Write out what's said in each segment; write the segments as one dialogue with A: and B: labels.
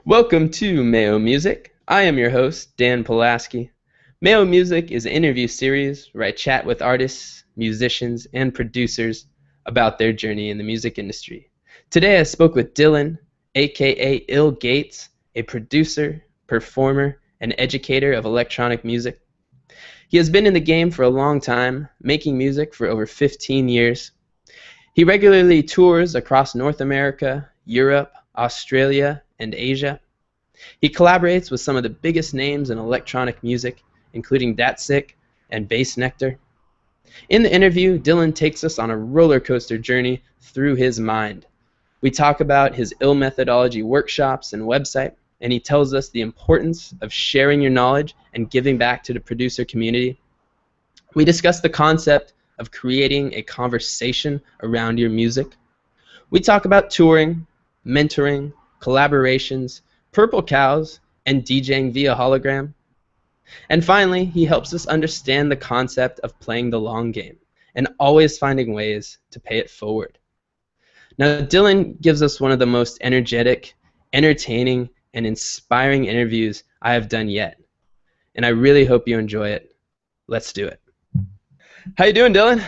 A: Welcome to Mayo Music. I am your host, Dan Pulaski. Mayo Music is an interview series where I chat with artists, musicians, and producers about their journey in the music industry. Today I spoke with Dylan, aka ill.Gates, a producer, performer, and educator of electronic music. He has been in the game for a long time, making music for over 15 years. He regularly tours across North America, Europe, Australia, and Asia. He collaborates with some of the biggest names in electronic music, including Datsik and Bass Nectar. In the interview, Dylan takes us on a roller coaster journey through his mind. We talk about his ill methodology workshops and website, and he tells us the importance of sharing your knowledge and giving back to the producer community. We discuss the concept of creating a conversation around your music. We talk about touring, mentoring, collaborations, purple cows, and DJing via hologram. And finally, he helps us understand the concept of playing the long game and always finding ways to pay it forward. Now, Dylan gives us one of the most energetic, entertaining, and inspiring interviews I have done yet. And I really hope you enjoy it. Let's do it. How you doing, Dylan?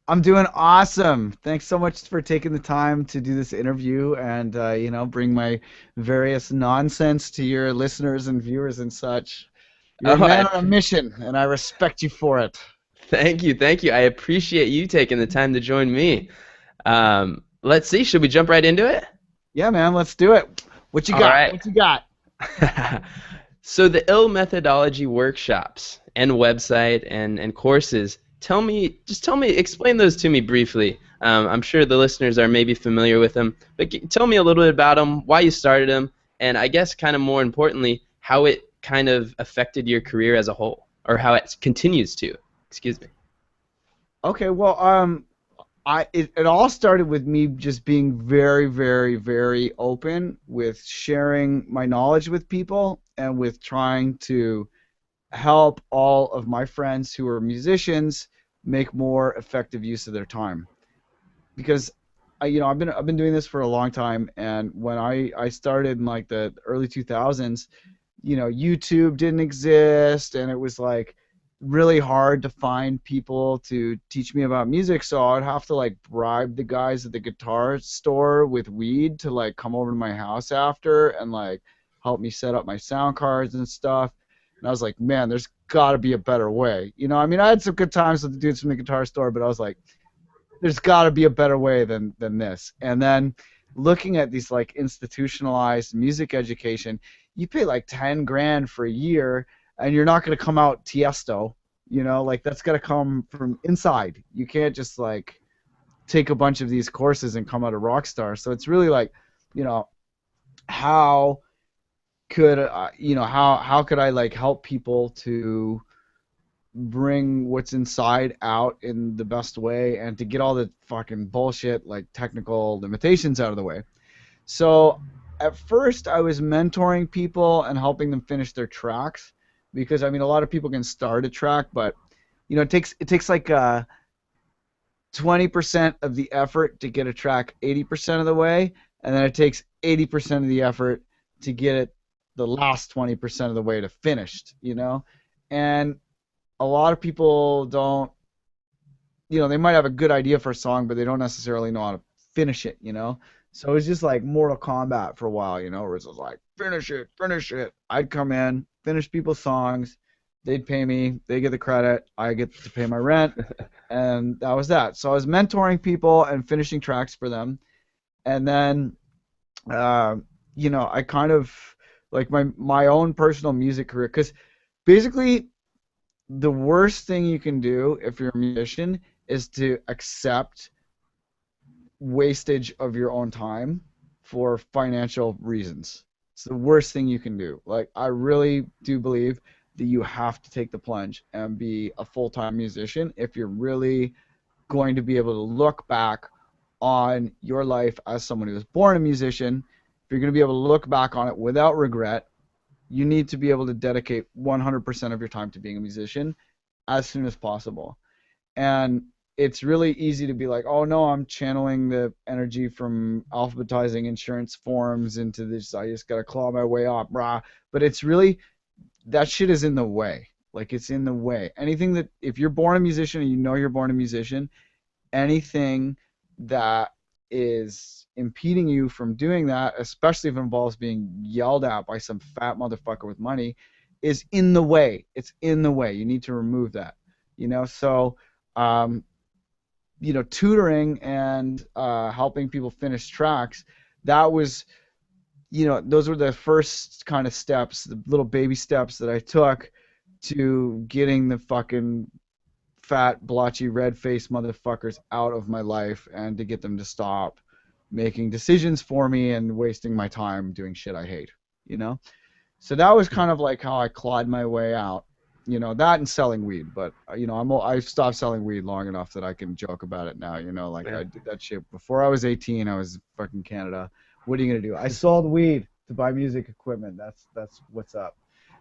B: I'm doing awesome. Thanks so much for taking the time to do this interview and bring my various nonsense to your listeners and viewers and such. You're a
A: Oh,
B: man on a mission, and I respect you for it.
A: thank you, thank you. I appreciate you taking the time to join me. Let's see, should we jump right into it?
B: Yeah, man, let's do it. What you
A: All
B: got?
A: right.
B: What you got?
A: So the ill methodology workshops and website and courses, explain those to me briefly. I'm sure the listeners are maybe familiar with them, but tell me a little bit about them, why you started them, and I guess kind of more importantly, how it kind of affected your career as a whole, or how it continues to. Excuse me.
B: Okay, well, it all started with me just being very, very, very open with sharing my knowledge with people and with trying to help all of my friends who are musicians make more effective use of their time. Because I've been doing this for a long time, and when I started in like the early 2000s, YouTube didn't exist, and it was like really hard to find people to teach me about music, so I'd have to like bribe the guys at the guitar store with weed to like come over to my house after and like help me set up my sound cards and stuff. And I was like, man, there's got to be a better way. I mean, I had some good times with the dudes from the guitar store, but I was like, there's got to be a better way than this. And then looking at these like institutionalized music education, you pay like 10 grand for a year, and you're not going to come out Tiesto. Like that's got to come from inside. You can't just like take a bunch of these courses and come out a rock star. So it's really like, you know, how could how could I like help people to bring what's inside out in the best way and to get all the fucking bullshit like technical limitations out of the way. So at first I was mentoring people and helping them finish their tracks because I mean a lot of people can start a track, but it takes like 20% of the effort to get a track 80% of the way, and then it takes 80% of the effort to get it the last 20% of the way to finished. And a lot of people don't, they might have a good idea for a song, but they don't necessarily know how to finish it. So it was just like Mortal Kombat for a while, where it's just like, finish it, finish it. I'd come in, finish people's songs, they'd pay me, they get the credit, I get to pay my rent, and that was that. So I was mentoring people and finishing tracks for them, and then, I kind of, like my own personal music career, because basically the worst thing you can do if you're a musician is to accept wastage of your own time for financial reasons. It's the worst thing you can do. Like, I really do believe that you have to take the plunge and be a full-time musician if you're really going to be able to look back on your life as someone who was born a musician. If you're going to be able to look back on it without regret, you need to be able to dedicate 100% of your time to being a musician as soon as possible. And it's really easy to be like, oh no, I'm channeling the energy from alphabetizing insurance forms into this. I just gotta claw my way up, brah. But it's really that shit is in the way. Like it's in the way. Anything that if you're born a musician and you know you're born a musician, anything that is impeding you from doing that, especially if it involves being yelled at by some fat motherfucker with money, is in the way. It's in the way. You need to remove that. So um, tutoring and helping people finish tracks, that was, those were the first kind of steps, the little baby steps that I took to getting the fucking fat, blotchy, red-faced motherfuckers out of my life and to get them to stop making decisions for me and wasting my time doing shit I hate, you know? So that was kind of like how I clawed my way out. That and selling weed, but I've stopped selling weed long enough that I can joke about it now. Like
A: Yeah.
B: I did that shit before I was 18. I was fucking Canada. What are you gonna do? I sold weed to buy music equipment. That's what's up.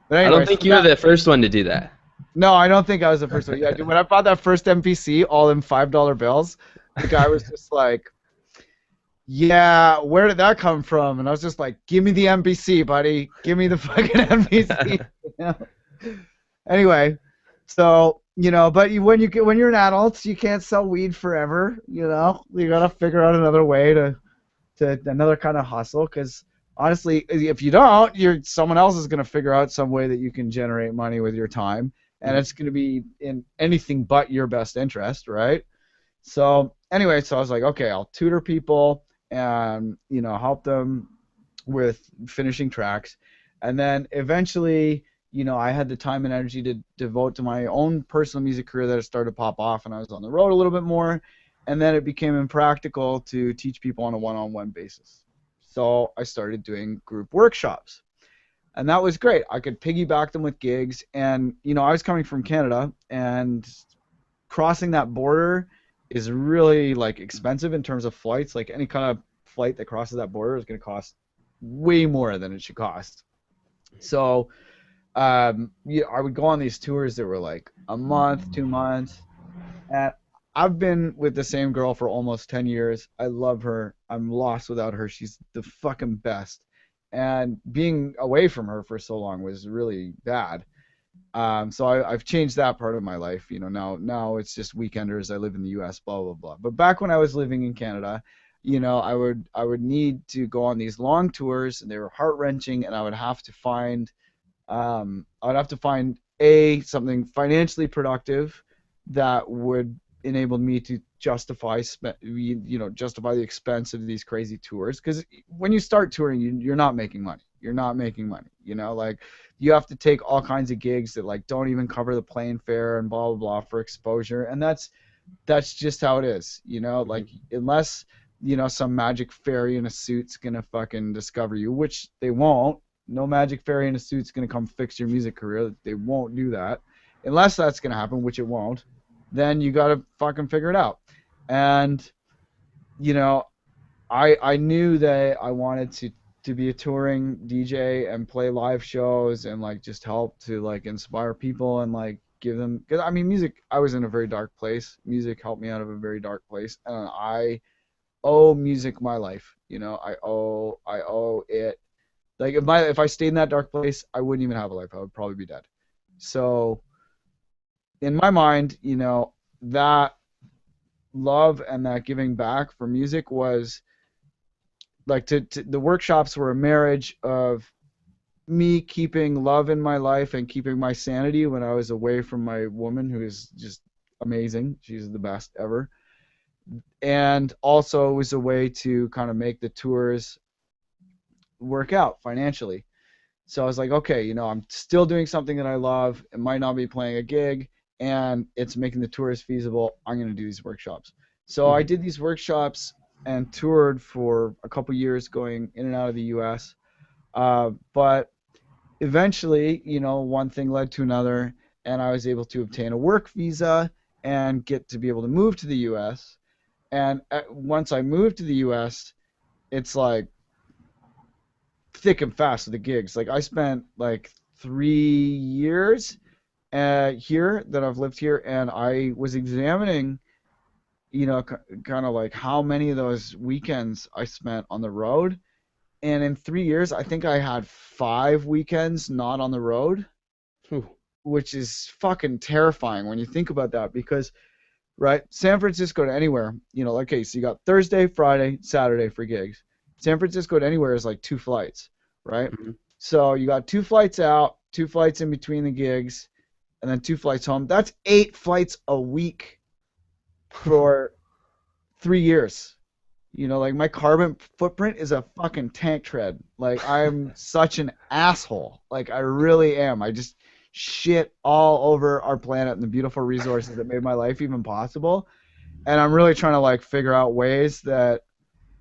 B: But
A: I don't
B: anyway,
A: think you were the first one to do that.
B: no, I don't think I was the first one. Yeah, dude, when I bought that first MPC, all in $5 bills, the guy was just like, "Yeah, where did that come from?" And I was just like, "Give me the MPC, buddy. Give me the fucking MPC." You know? Anyway, so but when you're an adult, you can't sell weed forever. You gotta figure out another way to another kind of hustle, because honestly, if you don't, someone else is gonna figure out some way that you can generate money with your time, and it's gonna be in anything but your best interest, right? So anyway, so I was like, okay, I'll tutor people and help them with finishing tracks, and then eventually, I had the time and energy to devote to my own personal music career that had started to pop off, and I was on the road a little bit more, and then it became impractical to teach people on a one-on-one basis. So I started doing group workshops, and that was great. I could piggyback them with gigs, and I was coming from Canada, and crossing that border is really like expensive in terms of flights. Like any kind of flight that crosses that border is going to cost way more than it should cost. So I would go on these tours that were like a month, 2 months, and I've been with the same girl for almost 10 years. I love her. I'm lost without her. She's the fucking best. And being away from her for so long was really bad. So I've changed that part of my life. Now it's just weekenders. I live in the U.S. Blah blah blah. But back when I was living in Canada, I would need to go on these long tours, and they were heart wrenching, and I would have to find something financially productive that would enable me to justify justify the expense of these crazy tours. Because when you start touring, you're not making money. You're not making money. Like you have to take all kinds of gigs that like don't even cover the plane fare and blah blah blah for exposure, and that's just how it is. Like unless some magic fairy in a suit's gonna fucking discover you, which they won't. No magic fairy in a suit's going to come fix your music career. They won't do that. Unless that's going to happen, which it won't, then you got to fucking figure it out. And, you know, I knew that I wanted to be a touring DJ and play live shows and like just help to like inspire people and like give them, because I mean music, I was in a very dark place. Music helped me out of a very dark place, and I owe music my life. I owe it. Like if I stayed in that dark place, I wouldn't even have a life. I would probably be dead. So in my mind, that love and that giving back for music was like the workshops were a marriage of me keeping love in my life and keeping my sanity when I was away from my woman, who is just amazing. She's the best ever. And also it was a way to kind of make the tours work out financially. So I was like, okay, I'm still doing something that I love. It might not be playing a gig, and it's making the tours feasible. I'm going to do these workshops. So I did these workshops and toured for a couple years, going in and out of the U.S. But eventually, one thing led to another, and I was able to obtain a work visa and get to be able to move to the U.S. And once I moved to the U.S., it's like thick and fast with the gigs. Like I spent like 3 years here that I've lived here, and I was examining kind of like how many of those weekends I spent on the road. And in 3 years, I think I had 5 weekends not on the road,
A: Whew.
B: which is fucking terrifying when you think about that. Because, right, San Francisco to anywhere, okay, so you got Thursday, Friday, Saturday for gigs. San Francisco to anywhere is like 2 flights, right?
A: Mhm.
B: So you got 2 flights out, 2 flights in between the gigs, and then 2 flights home. That's 8 flights a week for 3 years. Like my carbon footprint is a fucking tank tread. Like I'm such an asshole. Like I really am. I just shit all over our planet and the beautiful resources that made my life even possible. And I'm really trying to like figure out ways that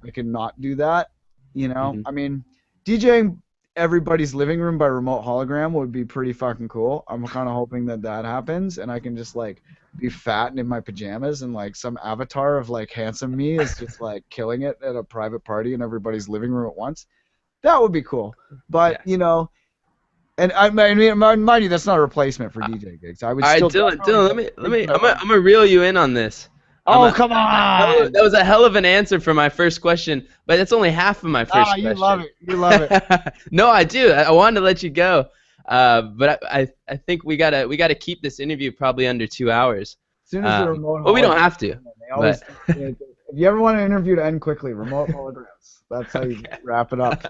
B: I can not do that.
A: Mhm.
B: I mean, DJing everybody's living room by remote hologram would be pretty fucking cool. I'm kind of hoping that that happens and I can just like be fat and in my pajamas and like some avatar of like handsome me is just like killing it at a private party in everybody's living room at once. That would be cool. But,
A: Yeah.
B: and I mean, mind you, that's not a replacement for DJ gigs. I would
A: All right,
B: still
A: Dylan.
B: definitely
A: Dylan, let
B: get
A: me
B: the
A: let
B: gigs
A: me.
B: that I want.
A: I'm gonna reel you in on this.
B: Oh, come
A: That
B: on.
A: was a hell of an answer for my first question, but that's only half of my
B: Ah,
A: first
B: you love
A: question.
B: it. You love it.
A: No, I do. I wanted to let you go, but I think we gotta keep this interview probably under 2 hours.
B: As soon as the remote
A: But we don't
B: hologram,
A: have to.
B: they always,
A: But
B: if you ever want an interview to end quickly, remote holograms. That's how you
A: okay.
B: wrap it up.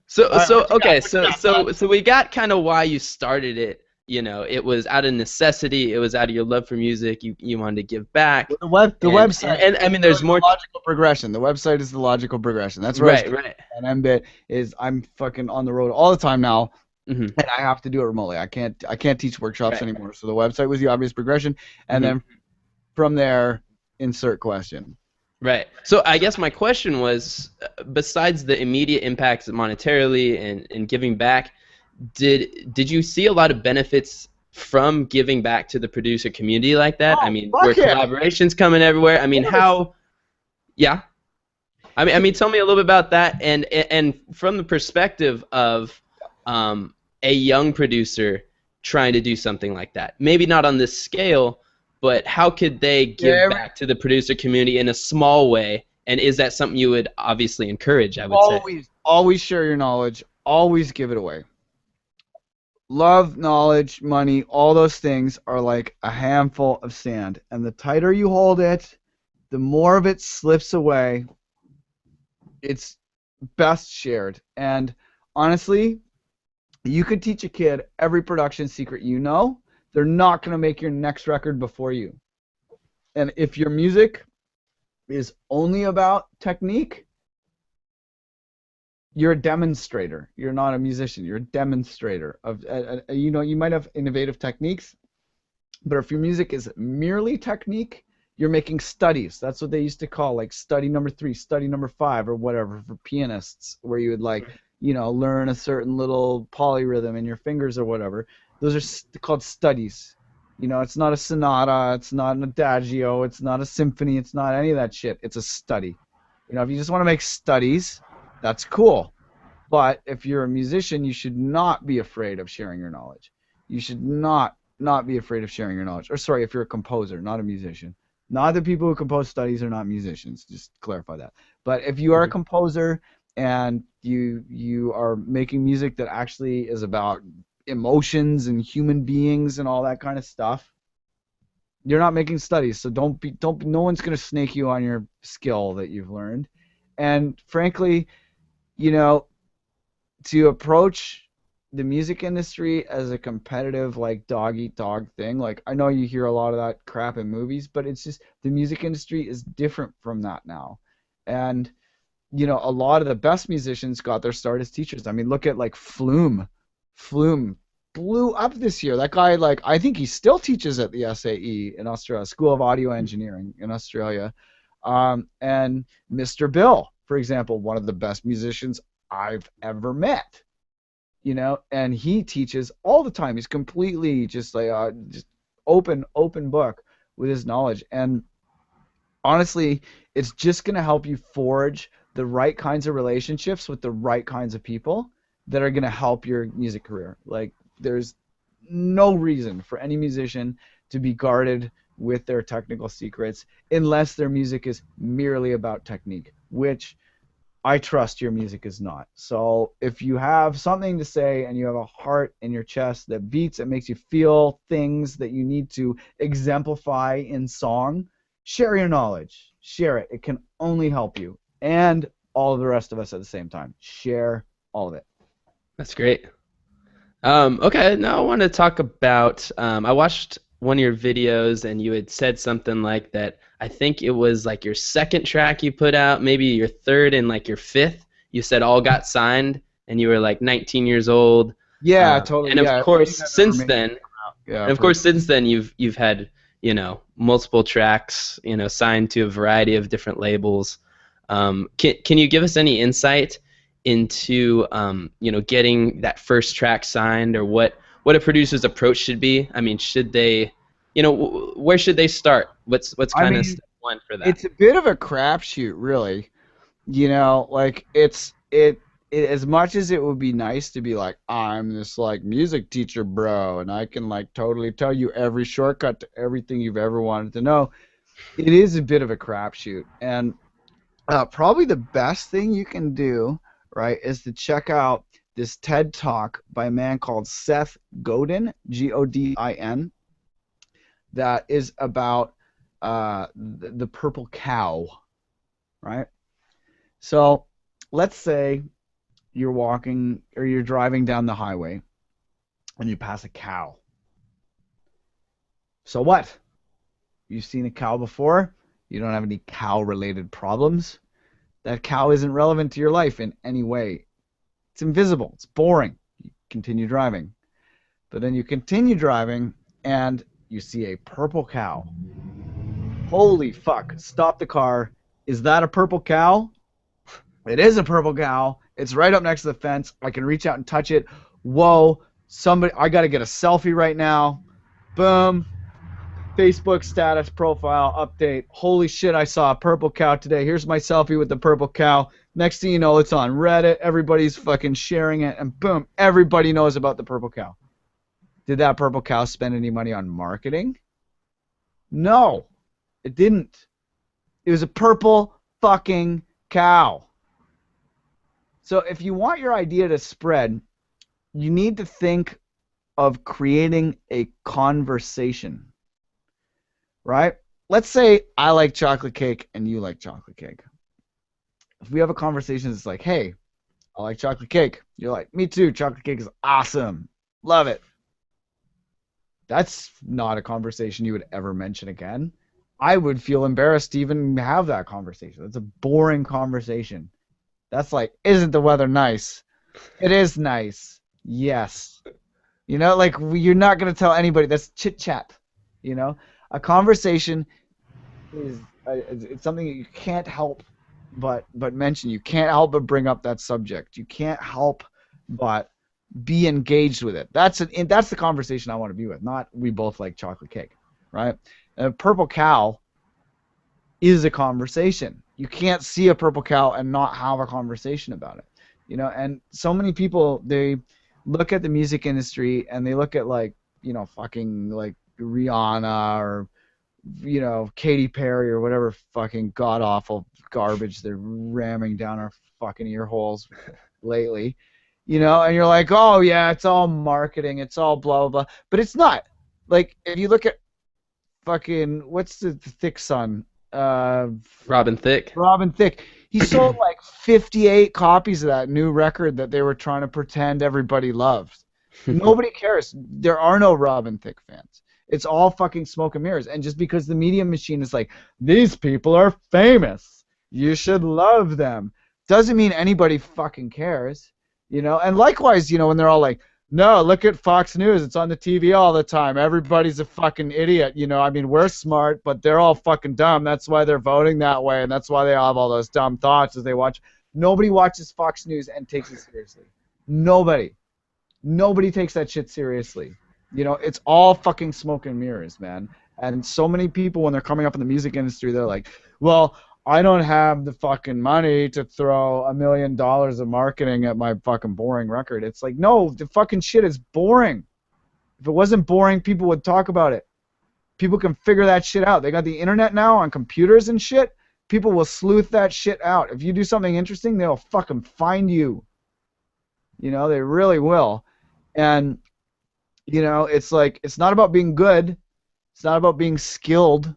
A: So
B: All right,
A: so
B: what you got?
A: okay,
B: What you
A: so
B: got, bud?
A: so so we got kind of why you started it. It was out of necessity. It was out of your love for music. You wanted to give back,
B: Well, the
A: and
B: website
A: and I
B: is
A: mean,
B: really
A: there's
B: the
A: more.
B: logical progression. The website is the logical progression. That's where I was
A: Right,
B: getting
A: right.
B: at. And Mbit is I'm fucking on the road all the time now,
A: Hmm.
B: and I have to do it remotely. I can't teach workshops
A: Right.
B: anymore. So the website was the obvious progression, and
A: Hmm.
B: then from there, insert question.
A: Right. So I guess my question was, besides the immediate impacts monetarily and giving back, did you see a lot of benefits from giving back to the producer community like that? I
B: Oh,
A: mean, were
B: fuck yeah! Of
A: collaborations coming everywhere? I mean,
B: course.
A: how? Yeah. I mean, tell me a little bit about that, and from the perspective of um, a young producer trying to do something like that. Maybe not on this scale, but how could they give
B: Yeah,
A: back to the producer community in a small way? And is that something you would obviously encourage? I would say.
B: always share your knowledge. Always give it away. Love, knowledge, money, all those things are like a handful of sand. And the tighter you hold it, the more of it slips away. It's best shared. And honestly, you could teach a kid every production secret you know. They're not going to make your next record before you. And if your music is only about technique, you're a demonstrator. You're not a musician. You're a demonstrator of, you might have innovative techniques, but if your music is merely technique, you're making studies. That's what they used to call like study number 3, study number 5, or whatever for pianists, where you would like, learn a certain little polyrhythm in your fingers or whatever. Those are called studies. It's not a sonata, it's not an adagio, it's not a symphony, it's not any of that shit. It's a study. If you just want to make studies, that's cool. But if you're a musician, you should not be afraid of sharing your knowledge. You should not be afraid of sharing your knowledge. Or sorry, if you're a composer, not a musician. Not that people who compose studies are not musicians. Just clarify that. But if you are a
A: Mhm.
B: composer and you are making music that actually is about emotions and human beings and all that kind of stuff, you're not making studies. So don't no one's gonna snake you on your skill that you've learned. And frankly, you know, to approach the music industry as a competitive like dog eat dog thing, like I know you hear a lot of that crap in movies, but it's just the music industry is different from that now. And a lot of the best musicians got their start as teachers. I mean, look at like Flume blew up this year. That guy, like, I think he still teaches at the SAE in Australia, School of Audio Engineering in Australia. And Mr. Bill, for example, one of the best musicians I've ever met. And he teaches all the time. He's completely just like just open book with his knowledge. And honestly, it's just going to help you forge the right kinds of relationships with the right kinds of people that are going to help your music career. Like, there's no reason for any musician to be guarded with their technical secrets unless their music is merely about technique, which I trust your music is not. So if you have something to say and you have a heart in your chest that beats and makes you feel things that you need to exemplify in song, share your knowledge. Share it. It can only help you and all of the rest of us at the same time. Share all of it.
A: That's great. Okay, now I want to talk about. I watched one of your videos, and you had said something like that. I think it was like your second track you put out, maybe your third and like your fifth. You said all got signed, and you were like 19 years old.
B: Yeah, totally.
A: And of
B: Yeah,
A: course,
B: everything I've ever
A: since
B: made.
A: then,
B: Yeah,
A: and of course, since then you've had multiple tracks signed to a variety of different labels. Can you give us any insight into getting that first track signed, or what a producer's approach should be? I mean, should they, where should they start? What's
B: I
A: kind of
B: mean,
A: step one for that?
B: it's a bit of a crapshoot, really. Like it as much as it would be nice to be like, I'm this like music teacher, bro, and I can like totally tell you every shortcut to everything you've ever wanted to know. It is a bit of a crapshoot, and probably the best thing you can do, right, is to check out this TED Talk by a man called Seth Godin, Godin, that is about the purple cow, right? So let's say you're walking or you're driving down the highway and you pass a cow. So what? You've seen a cow before? You don't have any cow related problems? That cow isn't relevant to your life in any way. It's invisible. It's boring. You continue driving. But then you continue driving and you see a purple cow. Holy fuck. Stop the car. Is that a purple cow? It is a purple cow. It's right up next to the fence. I can reach out and touch it. Whoa. I got to get a selfie right now. Boom. Facebook status profile update. Holy shit, I saw a purple cow today. Here's my selfie with the purple cow. Next thing you know, it's on Reddit. Everybody's fucking sharing it, and boom, everybody knows about the purple cow. Did that purple cow spend any money on marketing? No, it didn't. It was a purple fucking cow. So if you want your idea to spread, you need to think of creating a conversation. Right? Let's say I like chocolate cake and you like chocolate cake. If we have a conversation that's like, hey, I like chocolate cake. You're like, me too. Chocolate cake is awesome. Love it. That's not a conversation you would ever mention again. I would feel embarrassed to even have that conversation. That's a boring conversation. That's like, isn't the weather nice? It is nice. Yes. Like you're not going to tell anybody. That's chit chat. A conversation is it's something that you can't help but mention. You can't help but bring up that subject. You can't help but be engaged with it. That's the conversation I want to be with. Not we both like chocolate cake, right? A purple cow is a conversation. You can't see a purple cow and not have a conversation about it. And so many people, they look at the music industry and they look at like, fucking like Rihanna or Katy Perry or whatever fucking god awful garbage they're ramming down our fucking ear holes lately, and you're like, oh yeah, it's all marketing, it's all blah blah blah, but it's not. Like if you look at fucking what's the Thick Son,
A: Robin Thicke.
B: Robin Thicke, he sold like 58 copies of that new record that they were trying to pretend everybody loved. Nobody cares. There are no Robin Thicke fans. It's all fucking smoke and mirrors. And just because the media machine is like, these people are famous, you should love them, doesn't mean anybody fucking cares. And likewise, when they're all like, no, look at Fox News, it's on the TV all the time, everybody's a fucking idiot. I mean, we're smart, but they're all fucking dumb. That's why they're voting that way, and that's why they have all those dumb thoughts as they watch. Nobody watches Fox News and takes it seriously. Nobody takes that shit seriously. It's all fucking smoke and mirrors, man. And so many people, when they're coming up in the music industry, they're like, well, I don't have the fucking money to throw $1 million of marketing at my fucking boring record. It's like, no, the fucking shit is boring. If it wasn't boring, people would talk about it. People can figure that shit out. They got the internet now on computers and shit. People will sleuth that shit out. If you do something interesting, they'll fucking find you. They really will. And it's like it's not about being good. It's not about being skilled.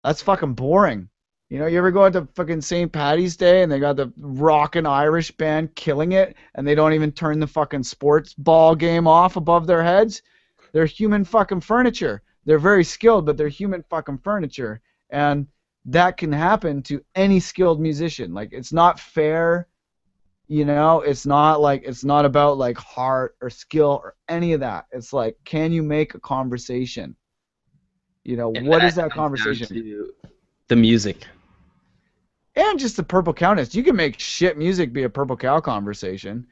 B: That's fucking boring. You ever go out to fucking St. Patty's Day and they got the rockin' Irish band killing it and they don't even turn the fucking sports ball game off above their heads? They're human fucking furniture. They're very skilled, but they're human fucking furniture. And that can happen to any skilled musician. Like, it's not fair. It's not about like heart or skill or any of that. It's like, can you make a conversation?
A: And
B: What is
A: that
B: that
A: comes down
B: conversation?
A: to the music.
B: And just the Purple Countess. You can make shit music be a Purple Cow conversation.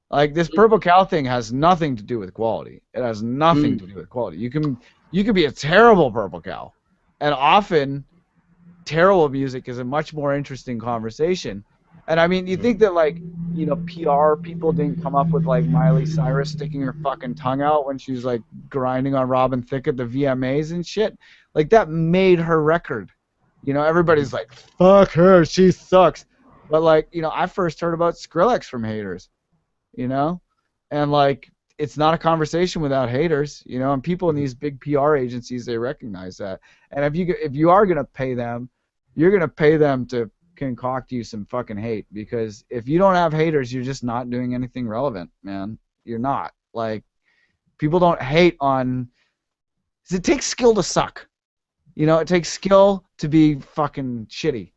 B: Like, this Purple Cow thing has nothing to do with quality. It has nothing
A: Mm.
B: to do with quality. You can be a terrible Purple Cow. And often terrible music is a much more interesting conversation. And I mean, you think that like, PR people didn't come up with like Miley Cyrus sticking her fucking tongue out when she was like grinding on Robin Thicke at the VMAs and shit? Like, that made her record. Everybody's like, fuck her, she sucks. But like, I first heard about Skrillex from haters, you know? And like, it's not a conversation without haters, and people in these big PR agencies, they recognize that. And if you are going to pay them, you're going to pay them to concoct you some fucking hate, because if you don't have haters, you're just not doing anything relevant, man. You're not. Like, people don't hate on, 'cause it takes skill to suck. It takes skill to be fucking shitty.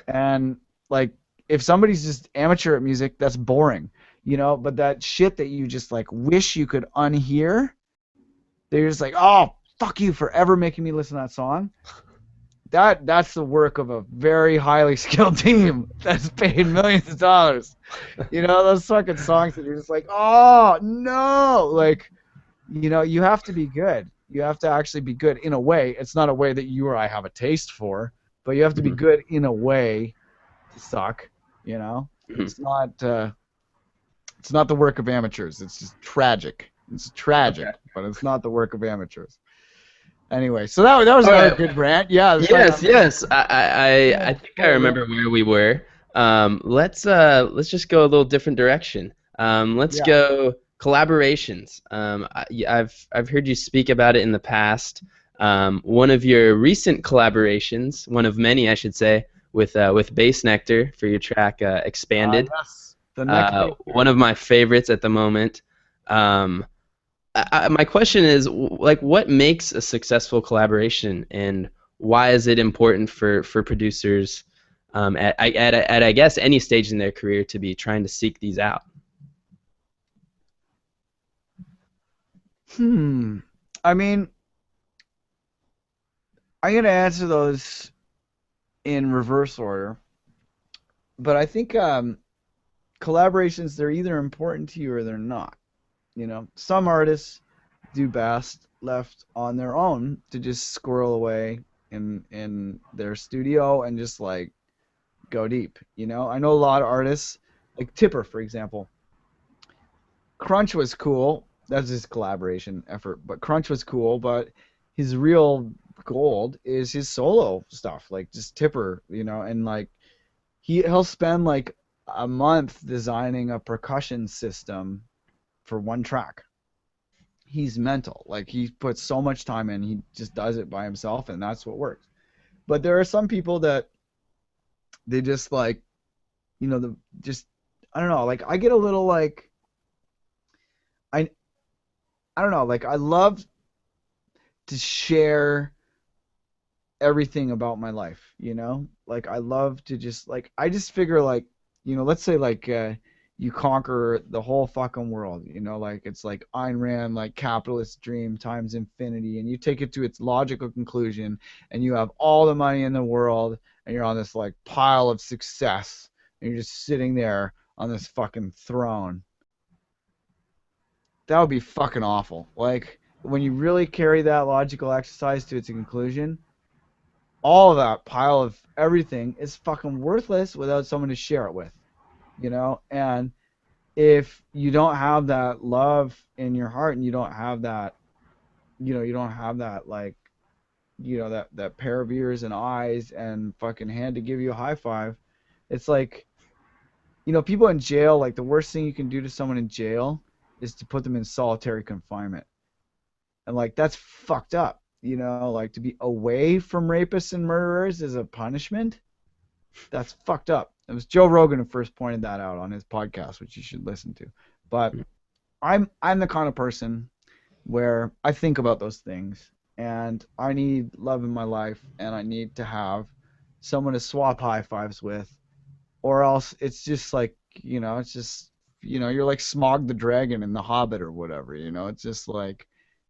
B: And like, if somebody's just amateur at music, that's boring. But that shit that you just like wish you could unhear, they're just like, oh, fuck you for ever making me listen to that song. That's the work of a very highly skilled team that's paid millions of dollars. Those fucking songs that you're just like, oh no, like, you have to be good. You have to actually be good in a way. It's not a way that you or I have a taste for, but you have to be
A: Mhm.
B: good in a way to suck.
A: Mhm.
B: It's not the work of amateurs. It's just tragic. It's tragic,
A: Okay.
B: but it's not the work of amateurs. Anyway, so that was
A: All
B: another
A: right.
B: good rant. Yeah, it's like
A: Yes, yes. I think I
B: oh, yeah,
A: remember where we were. Let's just go a little different direction. Let's
B: yeah.
A: go collaborations. I've heard you speak about it in the past. One of your recent collaborations, one of many, I should say, with Bass Nectar for your track Expanded.
B: Yes, the nectar.
A: One of my favorites at the moment. Um, my question is, like, what makes a successful collaboration, and why is it important for producers at I guess any stage in their career to be trying to seek these out?
B: Hmm. I mean, I'm gonna answer those in reverse order, but I think collaborations, they're either important to you or they're not. Some artists do best left on their own to just squirrel away in their studio and just like go deep. I know a lot of artists like Tipper, for example. Crunch was cool. That's his collaboration effort, but Crunch was cool. But his real gold is his solo stuff, like just Tipper, and like he'll spend like a month designing a percussion system for one track. He's mental. Like, he puts so much time in, he just does it by himself, and that's what works. But there are some people that they just like, the just I don't know. Like, I get a little like I I don't know. Like, I love to share everything about my life. Like, I love to just like I just figure like, let's say like you conquer the whole fucking world, like it's like Ayn Rand, like capitalist dream times infinity, and you take it to its logical conclusion, and you have all the money in the world, and you're on this like pile of success, and you're just sitting there on this fucking throne. That would be fucking awful. Like, when you really carry that logical exercise to its conclusion, all of that pile of everything is fucking worthless without someone to share it with. And if you don't have that love in your heart, and you don't have that, you don't have that like that pair of ears and eyes and fucking hand to give you a high five. It's like, people in jail, like the worst thing you can do to someone in jail is to put them in solitary confinement. And like that's fucked up. Like to be away from rapists and murderers as a punishment. That's fucked up. It was Joe Rogan who first pointed that out on his podcast, which you should listen to. But I'm the kind of person where I think about those things, and I need love in my life, and I need to have someone to swap high fives with, or else it's just like, it's just, you're like Smog the Dragon in The Hobbit or whatever. It's just like,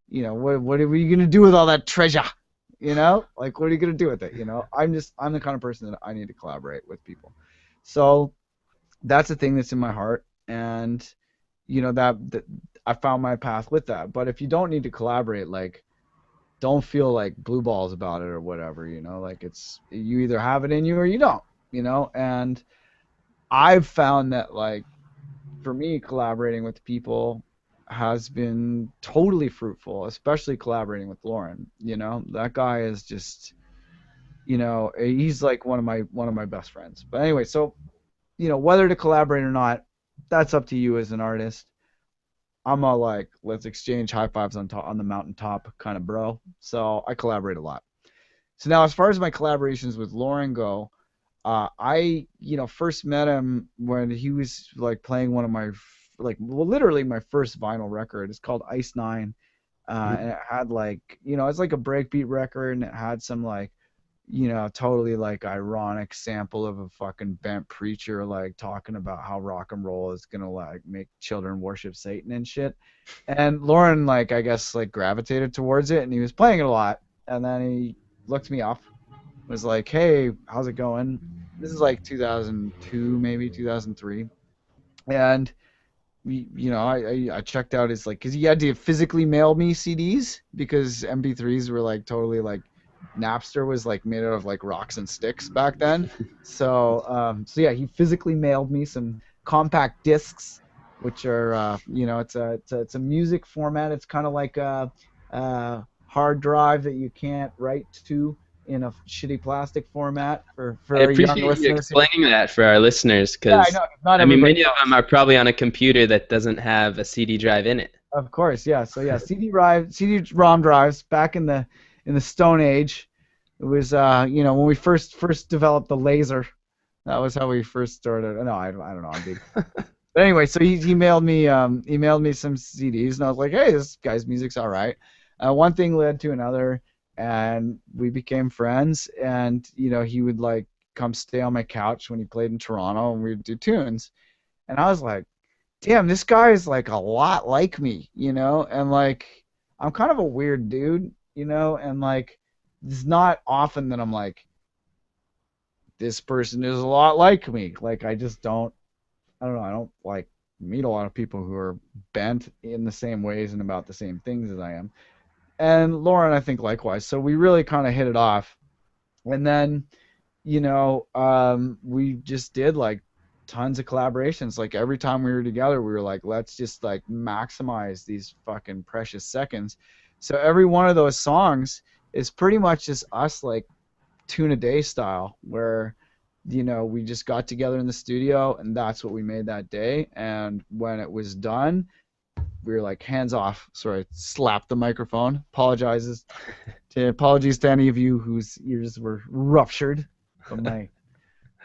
B: what are you gonna do with all that treasure? Like what are you gonna do with it? I'm the kind of person that I need to collaborate with people. So that's the thing that's in my heart, and that I found my path with that. But if you don't need to collaborate, like don't feel like blue balls about it or whatever. Like it's, you either have it in you or you don't. And I've found that, like, for me, collaborating with people has been totally fruitful, especially collaborating with Lauren. That guy is just, he's like one of my best friends. But anyway, so whether to collaborate or not, that's up to you as an artist. I'm a like, let's exchange high fives on top, on the mountaintop kind of bro. So I collaborate a lot. So now, as far as my collaborations with Lauren go, I first met him when he was like playing one of my like, well, literally my first vinyl record. It's called Ice Nine, and it had like, it's like a breakbeat record, and it had some like, totally like ironic sample of a fucking bent preacher like talking about how rock and roll is gonna like make children worship Satan and shit. And Lauren, like, I guess like gravitated towards it, and he was playing it a lot. And then he looked me up, was like, "Hey, how's it going?" This is like 2002, maybe 2003, and I checked out his like, because he had to physically mail me CDs because MP3s were like totally like, Napster was like made out of like rocks and sticks back then. So yeah, he physically mailed me some compact discs, which are it's a music format. It's kind of like a hard drive that you can't write to in a shitty plastic format
A: I
B: for young
A: appreciate you
B: listeners here.
A: explaining that for our listeners
B: Yeah, I
A: because,
B: know not
A: I mean,
B: everybody
A: many of them
B: knows.
A: are probably on a computer that doesn't have a CD drive in it.
B: Of course, yeah. So yeah, CD-ROM drives back in the Stone Age. It was when we first developed the laser. That was how we first started. No, I don't know. I'm big. But anyway, so he mailed me some CDs, and I was like, hey, this guy's music's all right. One thing led to another, and we became friends. And he would like come stay on my couch when he played in Toronto, and we'd do tunes. And I was like, damn, this guy is like a lot like me, and like I'm kind of a weird dude, and like it's not often that I'm like, this person is a lot like me. Like I don't know, I don't like meet a lot of people who are bent in the same ways and about the same things as I am. And Lauren, I think likewise. So we really kind of hit it off. And then we just did like tons of collaborations. Like every time we were together, we were like, let's just like maximize these fucking precious seconds. So every one of those songs is pretty much just us like tune a day style, where we just got together in the studio and that's what we made that day. And when it was done, we were like, hands off. Sorry, slapped the microphone. Apologies to any of you whose ears were ruptured from my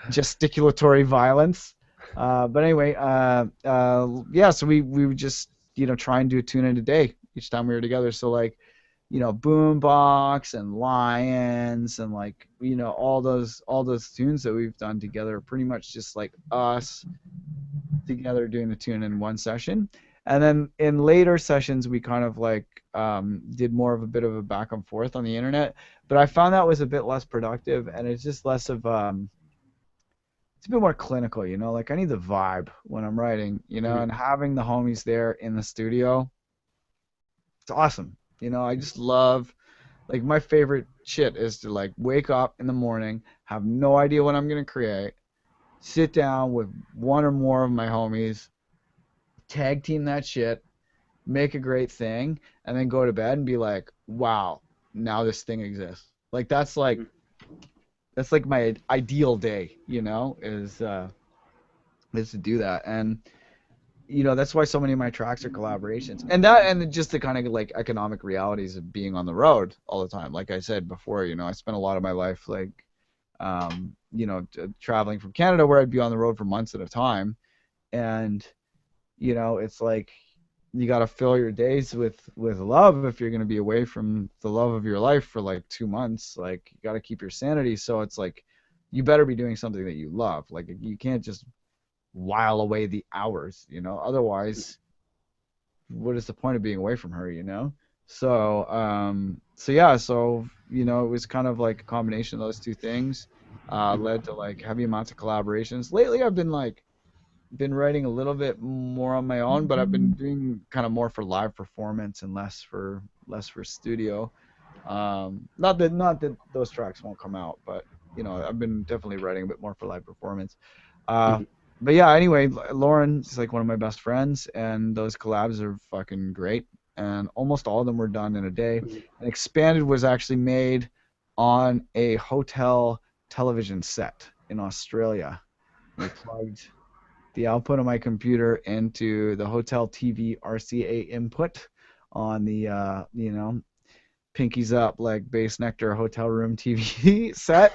B: gesticulatory violence. But anyway, yeah, so we would just, try and do a tune in a day each time we were together. So like, Boombox and Lions and like, all those tunes that we've done together are pretty much just like us together doing the tune in one session. And then in later sessions, we kind of like did more of a bit of a back and forth on the internet. But I found that was a bit less productive, and it's just less of it's a bit more clinical, like I need the vibe when I'm writing, and having the homies there in the studio, it's awesome. I just love, like, my favorite shit is to like wake up in the morning, have no idea what I'm gonna create, sit down with one or more of my homies, tag team that shit, make a great thing, and then go to bed and be like, wow, now this thing exists. Like that's like my ideal day, is to do that. And that's why so many of my tracks are collaborations. And just the kind of like economic realities of being on the road all the time. Like I said before, I spent a lot of my life like traveling from Canada, where I'd be on the road for months at a time. And it's like you got to fill your days with love if you're going to be away from the love of your life for like 2 months. Like, you got to keep your sanity. So it's like you better be doing something that you love. Like, you can't just while away the hours, otherwise what is the point of being away from her? So yeah, it was kind of like a combination of those two things, led to like heavy amounts of collaborations. Lately I've been writing a little bit more on my own, but I've been doing kind of more for live performance and less for studio. Not that those tracks won't come out, but I've been definitely writing a bit more for live performance. Uh,
A: Mhm.
B: but yeah, anyway, Lauren is like one of my best friends, and those collabs are fucking great. And almost all of them were done in a day.
A: Mhm.
B: And Expanded was actually made on a hotel television set in Australia. We plugged the output of my computer into the hotel TV RCA input on the pinkies up like Bass Nectar hotel room TV set.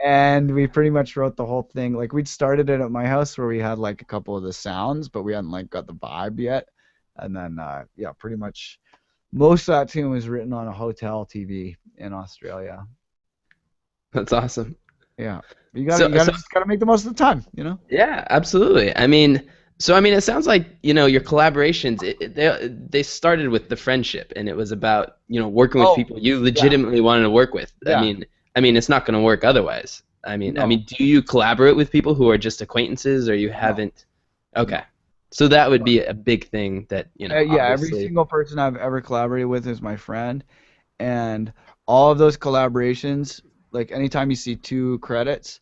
B: And we pretty much wrote the whole thing. Like, we'd started it at my house where we had like a couple of the sounds, but we hadn't like got the vibe yet. And then yeah, pretty much most of that tune was written on a hotel TV in Australia.
A: That's awesome.
B: Yeah. You gotta
A: So,
B: you gotta just gotta make the most of the time.
A: yeah, absolutely. I mean, it sounds like, your collaborations, they started with the friendship, and it was about, working with
B: Oh,
A: people you
B: yeah.
A: legitimately wanted to work with. I
B: Yeah.
A: mean, I mean, it's not going to work otherwise. I mean,
B: No.
A: do you collaborate with people who are just acquaintances, or you
B: No.
A: haven't? Okay.
B: No.
A: So that would
B: No.
A: be a big thing that,
B: Yeah, every
A: obviously.
B: single person I've ever collaborated with is my friend, and all of those collaborations, like anytime you see two credits,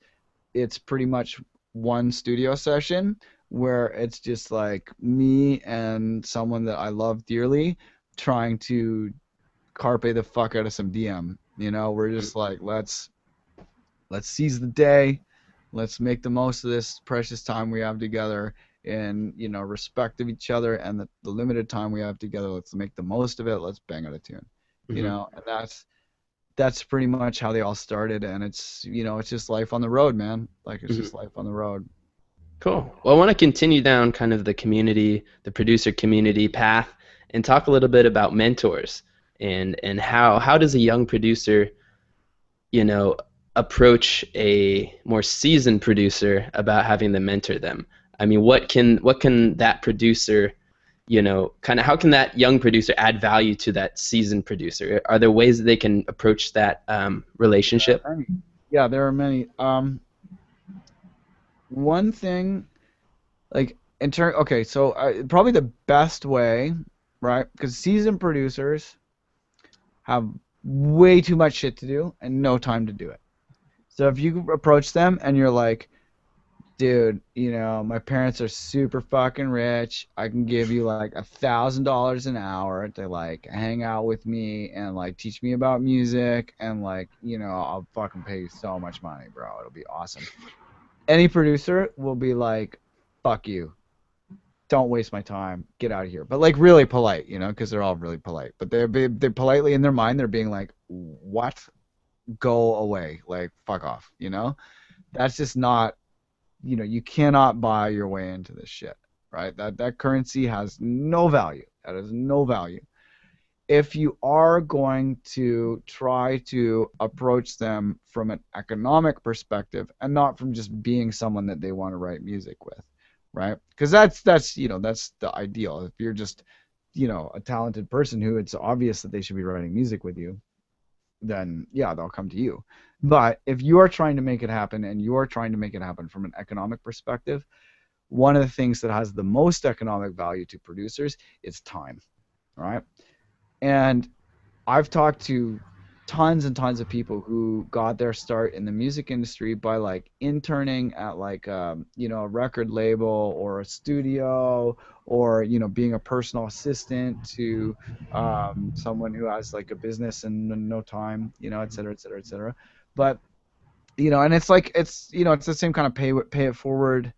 B: it's pretty much one studio session where it's just like me and someone that I love dearly trying to carpe the fuck out of some DM. We're just like, let's seize the day. Let's make the most of this precious time we have together in, respect of each other and the limited time we have together. Let's make the most of it. Let's bang out a tune.
A: Mhm.
B: And that's pretty much how they all started. And it's just life on the road, man. Like, it's
A: Mhm.
B: just life on the road.
A: Cool. Well, I want to continue down kind of the community, the producer community path, and talk a little bit about mentors, and how does a young producer, you know, approach a more seasoned producer about having them mentor them? I mean, what can that producer, kind of how can that young producer add value to that seasoned producer? Are there ways that they can approach that
B: There
A: relationship?
B: are many. Yeah, there are many. One thing, like, okay, so probably the best way, right? Because seasoned producers have way too much shit to do and no time to do it. So if you approach them and you're like, dude, my parents are super fucking rich. I can give you like $1,000 an hour to like hang out with me and like teach me about music, and like, I'll fucking pay you so much money, bro. It'll be awesome. Any producer will be like, fuck you. Don't waste my time. Get out of here. But like really polite, because they're all really polite. But they're politely in their mind, they're being like, what? Go away. Like, fuck off. That's just not, you cannot buy your way into this shit, right? That currency has no value. That has no value. If you are going to try to approach them from an economic perspective and not from just being someone that they want to write music with, right? Because that's the ideal. If you're just a talented person who it's obvious that they should be writing music with you, then yeah, they'll come to you. But if you are trying to make it happen and you are trying to make it happen from an economic perspective, one of the things that has the most economic value to producers is time, right? And I've talked to tons and tons of people who got their start in the music industry by like interning at like a record label or a studio, or being a personal assistant to someone who has like a business in no time, et cetera, et cetera, et cetera. But and it's like it's the same kind of pay it forward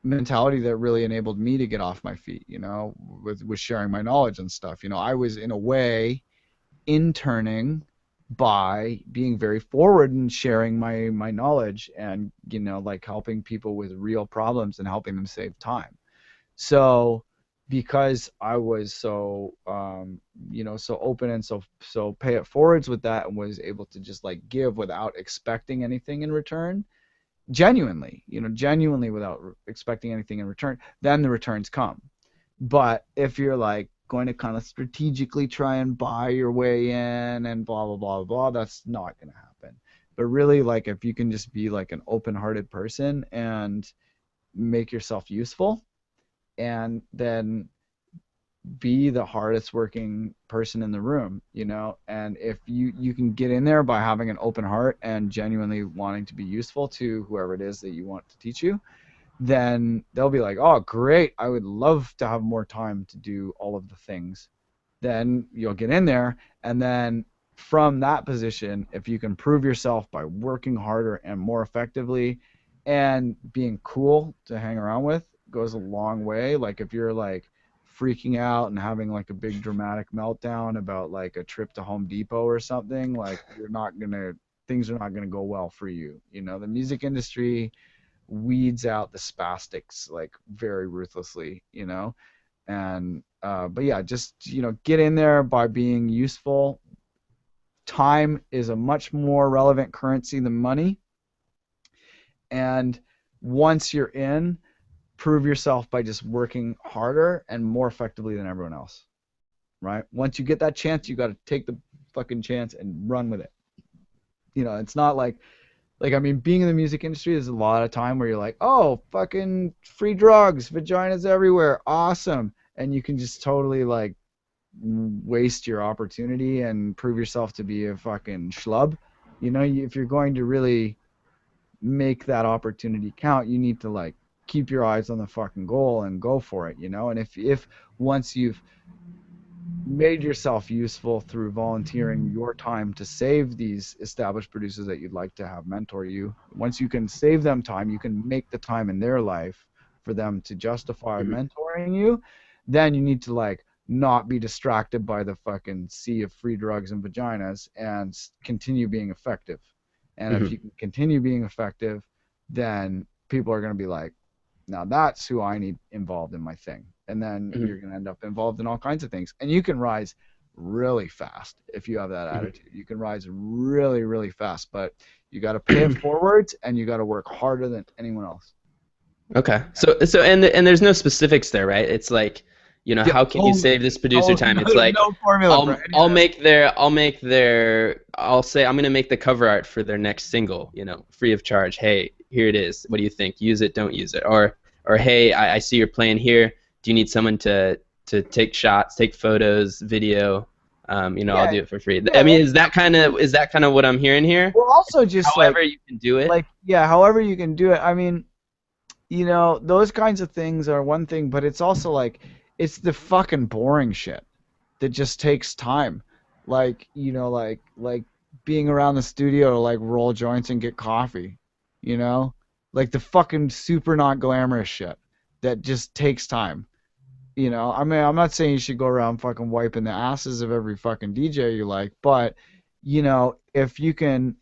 B: mentality that really enabled me to get off my feet, with sharing my knowledge and stuff. I was in a way interning by being very forward and sharing my knowledge, and like helping people with real problems and helping them save time. So because I was so so open and so pay it forwards with that, and was able to just like give without expecting anything in return, genuinely without expecting anything in return, then the returns come. But if you're like going to kind of strategically try and buy your way in and blah blah blah blah, that's not going to happen. But really, like, if you can just be like an open-hearted person and make yourself useful, and then be the hardest working person in the room, and if you can get in there by having an open heart and genuinely wanting to be useful to whoever it is that you want to teach you, then they'll be like, oh, great, I would love to have more time to do all of the things. Then you'll get in there, and then from that position, if you can prove yourself by working harder and more effectively and being cool to hang around with, goes a long way. Like, if you're like freaking out and having like a big dramatic meltdown about like a trip to Home Depot or something, like, things are not gonna go well for you. The music industry weeds out the spastics like very ruthlessly, and but yeah, just get in there by being useful. Time is a much more relevant currency than money, and once you're in, prove yourself by just working harder and more effectively than everyone else, right? Once you get that chance, you got to take the fucking chance and run with it. It's not like, I mean, being in the music industry, there's a lot of time where you're like, oh, fucking free drugs, vaginas everywhere, awesome. And you can just totally like waste your opportunity and prove yourself to be a fucking schlub. If you're going to really make that opportunity count, you need to like keep your eyes on the fucking goal and go for it. And if once you've made yourself useful through volunteering your time to save these established producers that you'd like to have mentor you, once you can save them time, you can make the time in their life for them to justify
A: Mhm.
B: mentoring you. Then you need to like not be distracted by the fucking sea of free drugs and vaginas, and continue being effective. And if you
A: Mhm.
B: can continue being effective, then people are going to be like, now that's who I need involved in my thing. And then
A: Mhm.
B: you're going to end up involved in all kinds of things. And you can rise really fast if you have that
A: Mhm.
B: attitude. You can rise really, really fast, but you got to pay it forwards, and you got to work harder than anyone else.
A: Okay. So there's no specifics there, right? It's like,
B: Yeah,
A: how can you save this producer time? It's
B: there's
A: like
B: no formula for any of
A: I'll say I'm gonna make the cover art for their next single, free of charge. Hey, here it is. What do you think? Use it, don't use it. Or hey, I see you're playing here. Do you need someone to take shots, take photos, video? I'll
B: Yeah,
A: do it for free. I
B: yeah.
A: mean, is that kind of what I'm hearing here?
B: Well, also just
A: However you can do it.
B: yeah, however you can do it. I mean, those kinds of things are one thing, but it's also like it's the fucking boring shit that just takes time. Like, like being around the studio to like roll joints and get coffee, you know? Like the fucking super not glamorous shit that just takes time. I mean, I'm not saying you should go around fucking wiping the asses of every fucking DJ you like, but if you can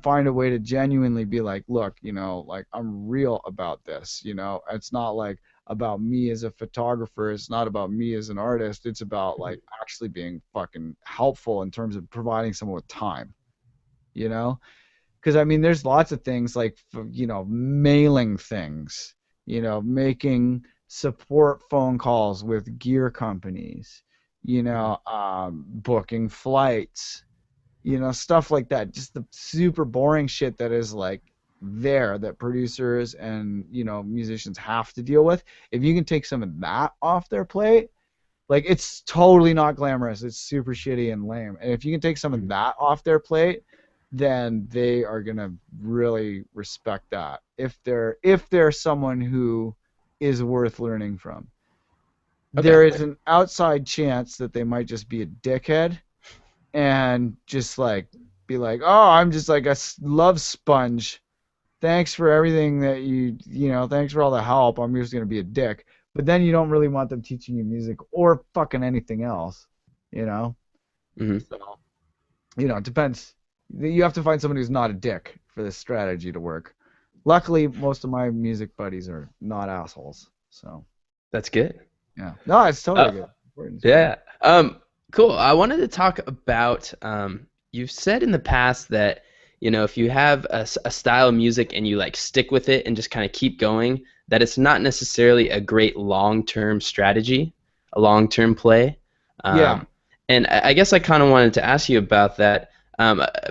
B: find a way to genuinely be like, look, like, I'm real about this. It's not like about me as a photographer, it's not about me as an artist, it's about like actually being fucking helpful in terms of providing someone with time, you know? Because I mean, there's lots of things like, mailing things, making support phone calls with gear companies, booking flights, stuff like that. Just the super boring shit that is like there that producers and musicians have to deal with. If you can take some of that off their plate, Like it's totally not glamorous. It's super shitty and lame. And if you can take some of
A: Mhm.
B: that off their plate, then they are gonna really respect that. If they're someone who is worth learning from.
A: Okay.
B: There is an outside chance that they might just be a dickhead and just like be like, "Oh, I'm just like a love sponge. Thanks for everything that thanks for all the help. I'm just gonna be a dick." But then you don't really want them teaching you music or fucking anything else, you know.
A: Hmm.
B: So it depends. You have to find someone who's not a dick for this strategy to work. Luckily, most of my music buddies are not assholes. So
A: That's good.
B: yeah, no, it's totally
A: Uh,
B: good. It's important.
A: yeah. Cool. I wanted to talk about you've said in the past that, if you have a style of music and you like stick with it and just kind of keep going, that it's not necessarily a great long-term strategy, a long-term play.
B: Yeah,
A: Um, and I guess I kind of wanted to ask you about that,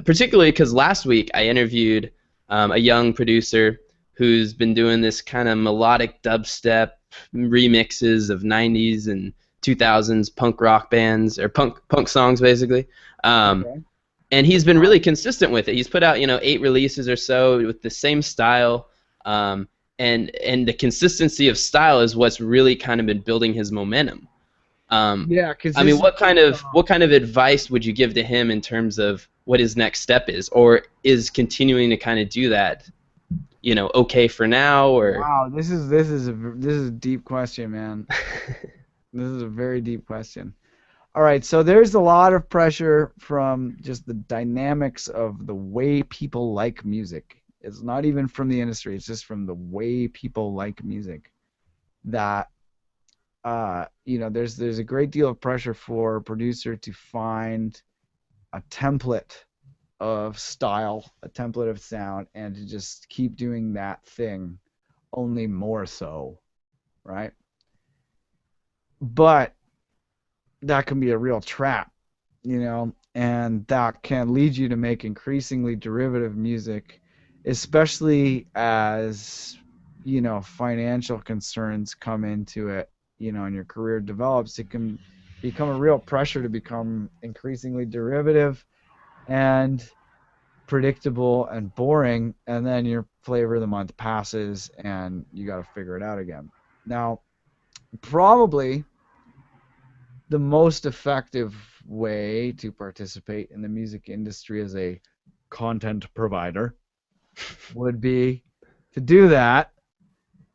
A: particularly because last week I interviewed a young producer who's been doing this kind of melodic dubstep remixes of 90s and 2000s punk rock bands or punk songs basically. Um,
B: okay.
A: and he's been really consistent with it. He's put out 8 releases or so with the same style. And the consistency of style is what's really kind of been building his momentum. Um,
B: Yeah, because
A: I mean,
B: his
A: what kind of advice would you give to him in terms of what his next step is, or is continuing to kind of do that, okay for now, or
B: wow, this is a deep question, man. This is a very deep question. All right, so there's a lot of pressure from just the dynamics of the way people like music. It's not even from the industry, it's just from the way people like music that there's a great deal of pressure for a producer to find a template of style, a template of sound, and to just keep doing that thing, only more so, right? But that can be a real trap, and that can lead you to make increasingly derivative music, especially as, financial concerns come into it, and your career develops. It can become a real pressure to become increasingly derivative and predictable and boring, and then your flavor of the month passes and you got to figure it out again. Now, probably the most effective way to participate in the music industry as a content provider would be to do that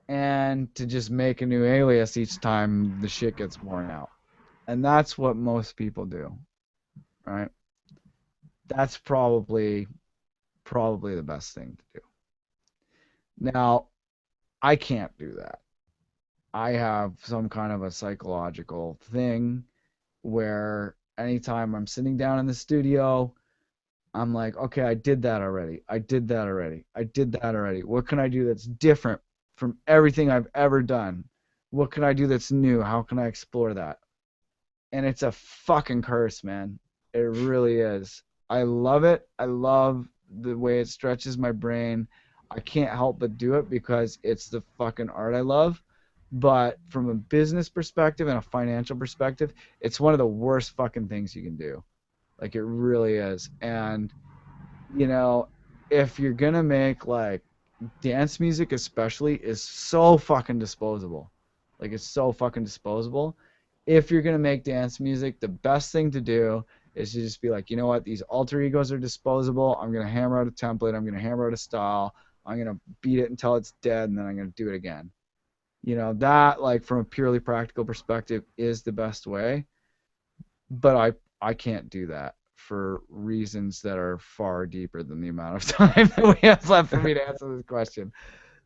B: and to just make a new alias each time the shit gets worn out. And that's what most people do, right? That's probably the best thing to do. Now, I can't do that. I have some kind of a psychological thing where anytime I'm sitting down in the studio, I'm like, okay, I did that already. I did that already. I did that already. What can I do that's different from everything I've ever done? What can I do that's new? How can I explore that? And it's a fucking curse, man. It really is. I love it. I love the way it stretches my brain. I can't help but do it because it's the fucking art I love. But from a business perspective and a financial perspective, it's one of the worst fucking things you can do. Like it really is. And you know, if you're gonna make like dance music especially is so fucking disposable. Like it's so fucking disposable. If you're gonna make dance music, the best thing to do is to just be like, you know what, these alter egos are disposable. I'm gonna hammer out a template, I'm gonna hammer out a style, I'm gonna beat it until it's dead, and then I'm gonna do it again. That like from a purely practical perspective is the best way, but I can't do that for reasons that are far deeper than the amount of time that we have left for me to answer this question.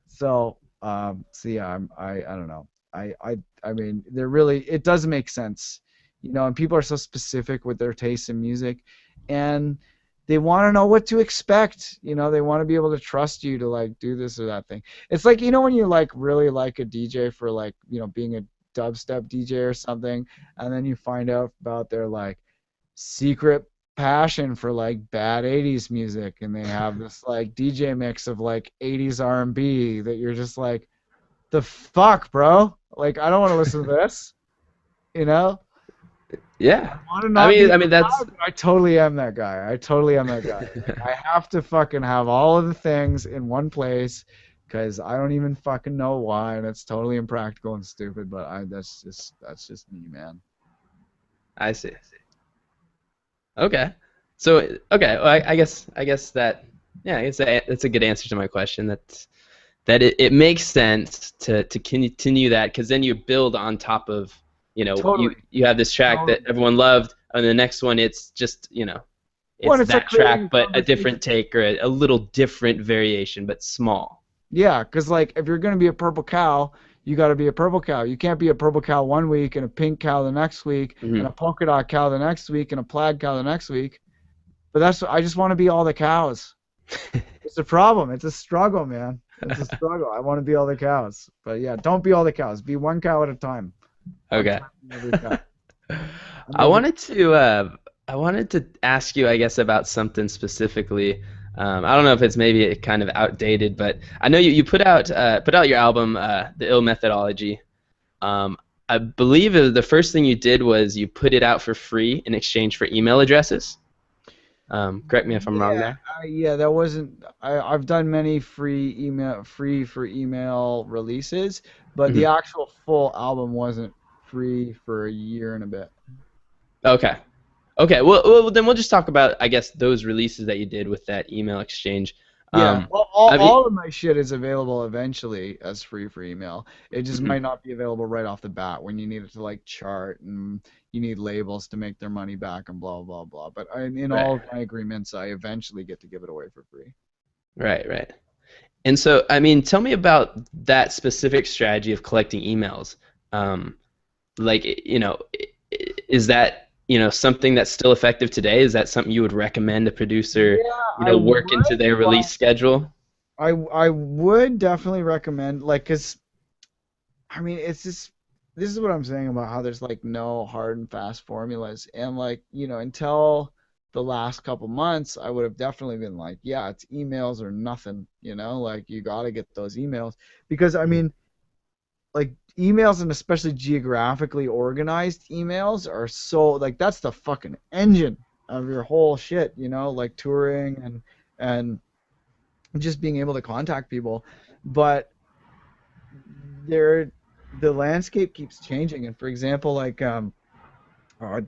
B: So yeah, I don't know. I mean, there really it does make sense, and people are so specific with their tastes in music, and they want to know what to expect. They want to be able to trust you to like do this or that thing. It's like when you like really like a DJ for like being a dubstep DJ or something, and then you find out about their like secret passion for like bad 80s music, and they have this like DJ mix of like 80s R&B that you're just like, the fuck, bro? Like I don't want to listen to this, you know?
A: Yeah.
B: Want to not be
A: I mean that's
B: proud, but I totally am that guy. I totally am that guy. Like, I have to fucking have all of the things in one place because I don't even fucking know why, and it's totally impractical and stupid. But that's just me, man.
A: I see. Okay. So okay, well, I guess that yeah, I guess that's a good answer to my question. That it makes sense to continue that because then you build on top of
B: Totally,
A: you have this track that
B: totally.
A: everyone loved and the next one it's just it's
B: Well, it's like
A: that
B: creating a
A: track but a
B: conversation.
A: different take or a little different variation but small.
B: Yeah, because like if you're gonna be a purple cow, you got to be a purple cow. You can't be a purple cow one week and a pink cow the next week and a
A: Hmm.
B: polka dot cow the next week and a plaid cow the next week. But I just want to be all the cows. It's a problem. It's a struggle, man. It's a struggle. I want to be all the cows. But yeah, don't be all the cows. Be one cow at a time. One
A: Okay.
B: time in every cow. I'm
A: I
B: a big
A: wanted to I wanted to ask you, I guess, about something specifically. I don't know if it's maybe kind of outdated, but I know you put out your album, The Ill Methodology. Um, I believe the first thing you did was you put it out for free in exchange for email addresses. Correct me if I'm wrong
B: Yeah,
A: there.
B: yeah, that wasn't. I've done many free for email releases, but the
A: Hmm.
B: actual full album wasn't free for a year and a bit.
A: Okay. Okay. Then we'll just talk about, I guess, those releases that you did with that email exchange.
B: Yeah,
A: Um, I mean,
B: all of my shit is available eventually as free for email. It just
A: mhm,
B: might not be available right off the bat when you need it to like chart and you need labels to make their money back and blah blah blah. But in
A: right,
B: all of my agreements, I eventually get to give it away for free.
A: right. And so, I mean, tell me about that specific strategy of collecting emails. Um, like, is that, something that's still effective today? Is that something you would recommend a producer,
B: Yeah, I
A: work into
B: would.
A: their release
B: Well,
A: schedule?
B: I would definitely recommend like because I mean, it's just this is what I'm saying about how there's like no hard and fast formulas. And like, until the last couple months, I would have definitely been like, yeah, it's emails or nothing, like you got to get those emails because I
A: Mhm.
B: mean, like emails and especially geographically organized emails are so like that's the fucking engine of your whole shit, like touring and just being able to contact people. But there the landscape keeps changing and for example like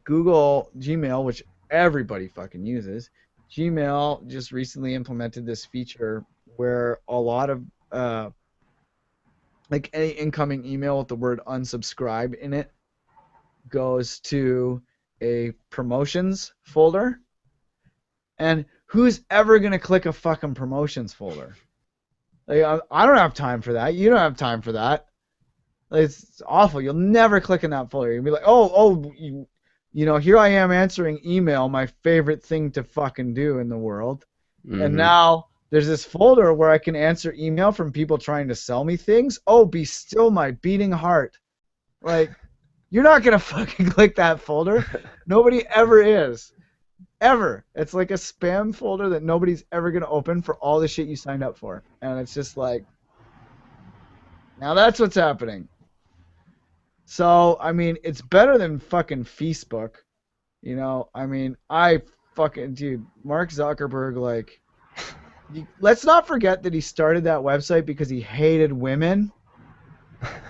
B: Google Gmail, which everybody fucking uses, Gmail just recently implemented this feature where a lot of like any incoming email with the word unsubscribe in it goes to a promotions folder, and who's ever going to click a fucking promotions folder? Like, I don't have time for that. You don't have time for that. It's awful. You'll never click in that folder. You'll be like, here I am answering email, my favorite thing to fucking do in the world. And
A: Hmm.
B: now there's this folder where I can answer email from people trying to sell me things. Oh, be still my beating heart. Like, you're not gonna fucking click that folder. Nobody ever is. Ever. It's like a spam folder that nobody's ever gonna open for all the shit you signed up for. And it's just like, now that's what's happening. So, I mean, it's better than fucking Facebook. I mean, I fucking, dude, Mark Zuckerberg, like, let's not forget that he started that website because he hated women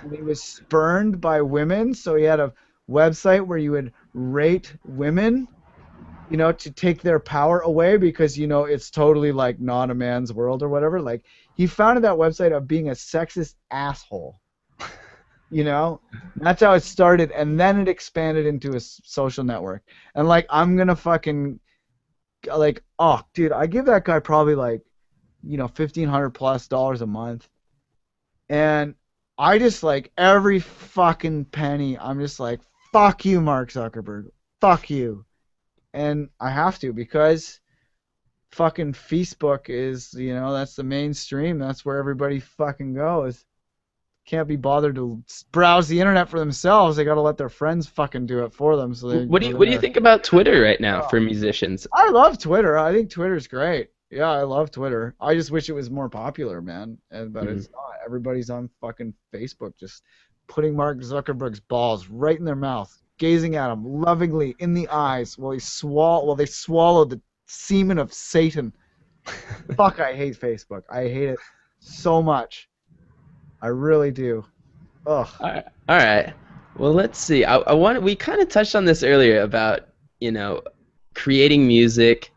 B: and he was spurned by women. So he had a website where you would rate women, to take their power away because, it's totally like not a man's world or whatever. Like, he founded that website of being a sexist asshole. you know that's how it started, and then it expanded into a social network. And like I'm gonna fucking like, oh dude, I give that guy probably like, 1,500 plus dollars a month, and I just like every fucking penny I'm just like, fuck you, Mark Zuckerberg, fuck you. And I have to because fucking Facebook is, that's the mainstream, that's where everybody fucking goes. Can't be bothered to browse the internet for themselves. They got to let their friends fucking do it for them. So they,
A: What do you think about Twitter right now
B: oh,
A: for musicians?
B: I love Twitter. I think Twitter's great. Yeah, I love Twitter. I just wish it was more popular, man. But
A: Mhm.
B: it's not. Everybody's on fucking Facebook, just putting Mark Zuckerberg's balls right in their mouth. gazing at him lovingly in the eyes while they swallow the semen of Satan. Fuck, I hate Facebook. I hate it so much. I really do. Ugh.
A: All right. Well, let's see. I want we kind of touched on this earlier about, you know, creating music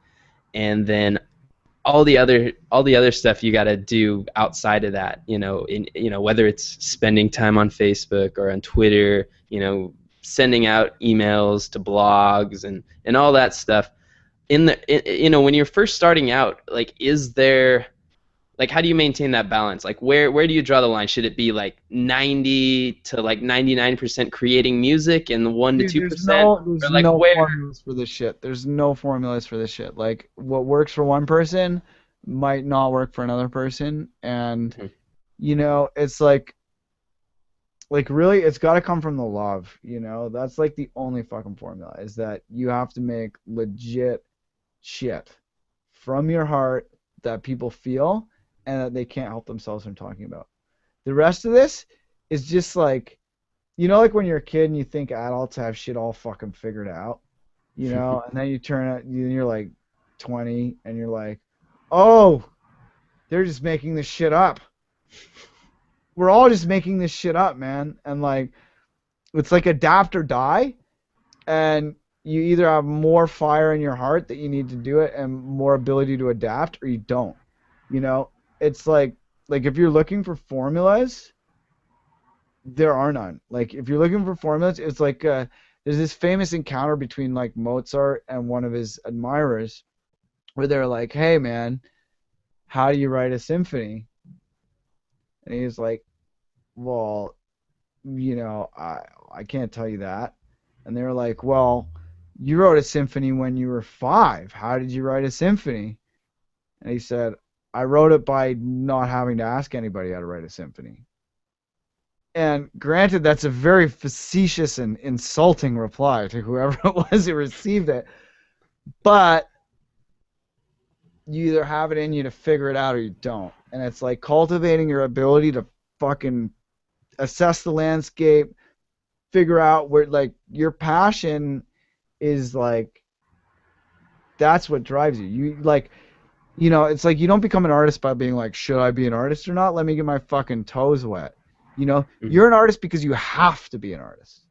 A: and then all the other stuff you got to do outside of that, whether it's spending time on Facebook or on Twitter, sending out emails to blogs and all that stuff. When you're first starting out, like, is there, like, how do you maintain that balance? Like, where do you draw the line? Should it be like 90 to like 99% creating music and the 1 to
B: Dude,
A: 2%,
B: there's
A: or like
B: no
A: where?
B: formulas for this shit. There's no formulas for this shit. Like what works for one person might not work for another person, and it's like really it's got to come from the love, That's like the only fucking formula is that you have to make legit shit from your heart that people feel and that they can't help themselves from talking about. The rest of this is just like, like when you're a kid and you think adults have shit all fucking figured out, and then you turn out, you're like 20 and you're like, oh, they're just making this shit up. We're all just making this shit up, man. And like, it's like adapt or die. And you either have more fire in your heart that you need to do it and more ability to adapt, or you don't. It's like if you're looking for formulas, there are none. Like if you're looking for formulas, it's like there's this famous encounter between like Mozart and one of his admirers, where they're like, "Hey, man, how do you write a symphony?" And he's like, "Well, I can't tell you that." And they were like, "Well, you wrote a symphony when you were 5. How did you write a symphony?" And he said, "I wrote it by not having to ask anybody how to write a symphony." And granted, that's a very facetious and insulting reply to whoever it was who received it. But you either have it in you to figure it out or you don't. And it's like cultivating your ability to fucking assess the landscape, figure out where, like, your passion is, like, that's what drives you. It's like you don't become an artist by being like, should I be an artist or not? Let me get my fucking toes wet. You're an artist because you have to be an artist.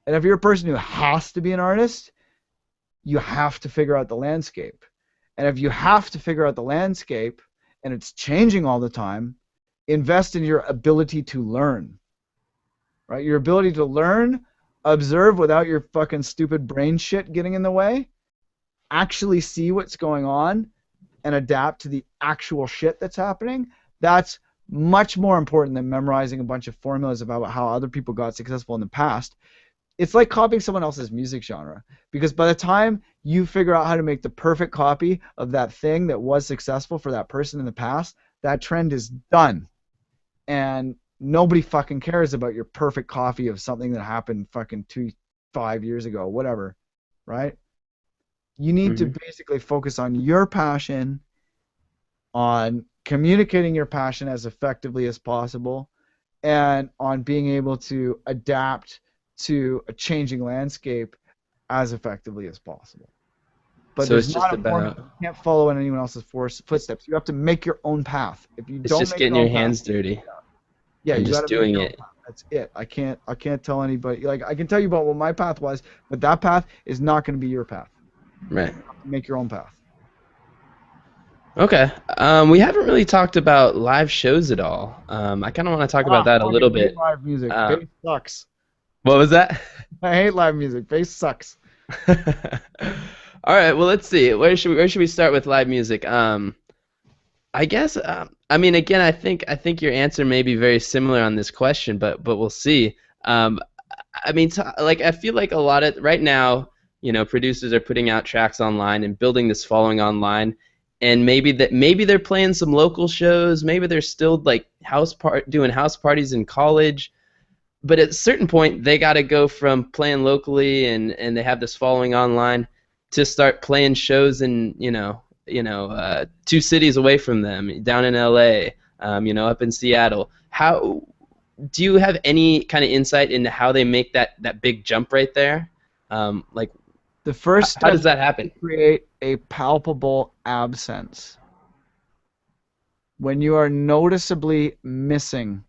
B: And if you're a person who has to be an artist, you have to figure out the landscape. And if you have to figure out the landscape and it's changing all the time, invest in your ability to learn. Right? Your ability to learn, observe without your fucking stupid brain shit getting in the way, actually see what's going on and adapt to the actual shit that's happening. That's much more important than memorizing a bunch of formulas about how other people got successful in the past. It's like copying someone else's music genre, because by the time you figure out how to make the perfect copy of that thing that was successful for that person in the past, that trend is done. And nobody fucking cares about your perfect copy of something that happened fucking 5 years ago, whatever, right? You need to basically focus on your passion, on communicating your passion as effectively as possible, and on being able to adapt to a changing landscape as effectively as possible. But
A: So
B: there's
A: it's just
B: not a formula.
A: about,
B: You can't follow in anyone else's footsteps. You have to make your own path. If you
A: it's
B: don't
A: just
B: make
A: getting
B: your
A: your
B: own path,
A: hands dirty
B: yeah,
A: and
B: you got
A: just
B: to make
A: doing
B: your own
A: it.
B: path. That's it. I can't tell anybody. Like, I can tell you about what my path was, but that path is not going to be your path.
A: Right.
B: You have to make your own path.
A: Okay. We haven't really talked about live shows at all. I kind of want to talk about that a little
B: Fucking hate
A: bit.
B: live music.
A: Um,
B: Bass sucks.
A: what was that?
B: I hate live music. Bass sucks.
A: All right. Well, let's see. Where should we start with live music? I guess. I mean, again, I think your answer may be very similar on this question, but we'll see. Um, I mean, like, I feel like a lot of right now, producers are putting out tracks online and building this following online, and maybe they're playing some local shows, maybe they're still like doing house parties in college, but at a certain point they got to go from playing locally and they have this following online to start playing shows in 2 cities away from them, down in LA, up in Seattle. do you have any kind of insight into how they make that big jump right there? Like,
B: The first
A: how
B: step
A: does
B: is
A: that happen?
B: to create a palpable absence. When you are noticeably missing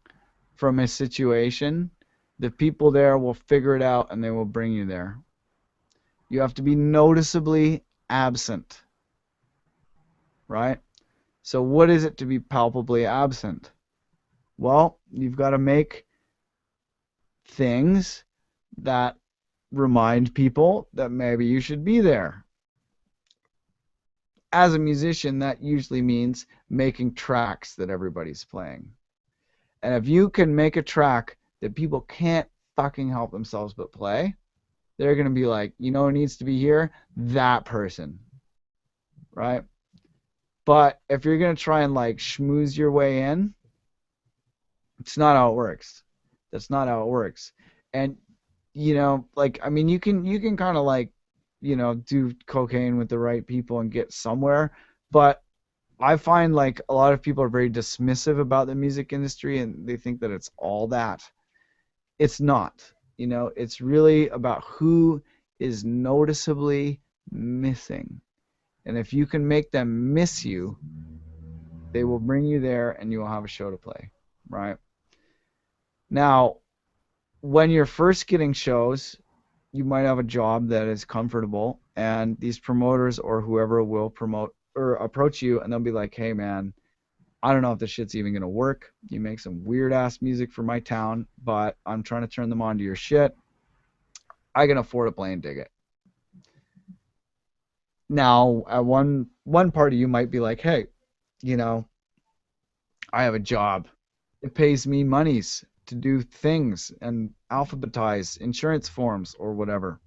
B: from a situation, the people there will figure it out and they will bring you there. You have to be noticeably absent, right? So, what is it to be palpably absent? Well, you've got to make things that remind people that maybe you should be there. As a musician, that usually means making tracks that everybody's playing. And if you can make a track that people can't fucking help themselves but play, they're going to be like, you know who needs to be here? That person, right? But if you're going to try and like schmooze your way in, it's not how it works. That's not how it works. And like I mean you can kind of like, do cocaine with the right people and get somewhere, but I find like a lot of people are very dismissive about the music industry and they think that it's all that. It's not. It's really about who is noticeably missing. And if you can make them miss you, they will bring you there and you will have a show to play, right? Now, when you're first getting shows, you might have a job that is comfortable, and these promoters or whoever will promote or approach you, and they'll be like, "Hey, man, I don't know if this shit's even gonna work. You make some weird ass music for my town, but I'm trying to turn them on to your shit. I can afford to play and dig it." Now, at one part of you might be like, "Hey, you know, I have a job. It pays me monies to do things and alphabetize insurance forms or whatever.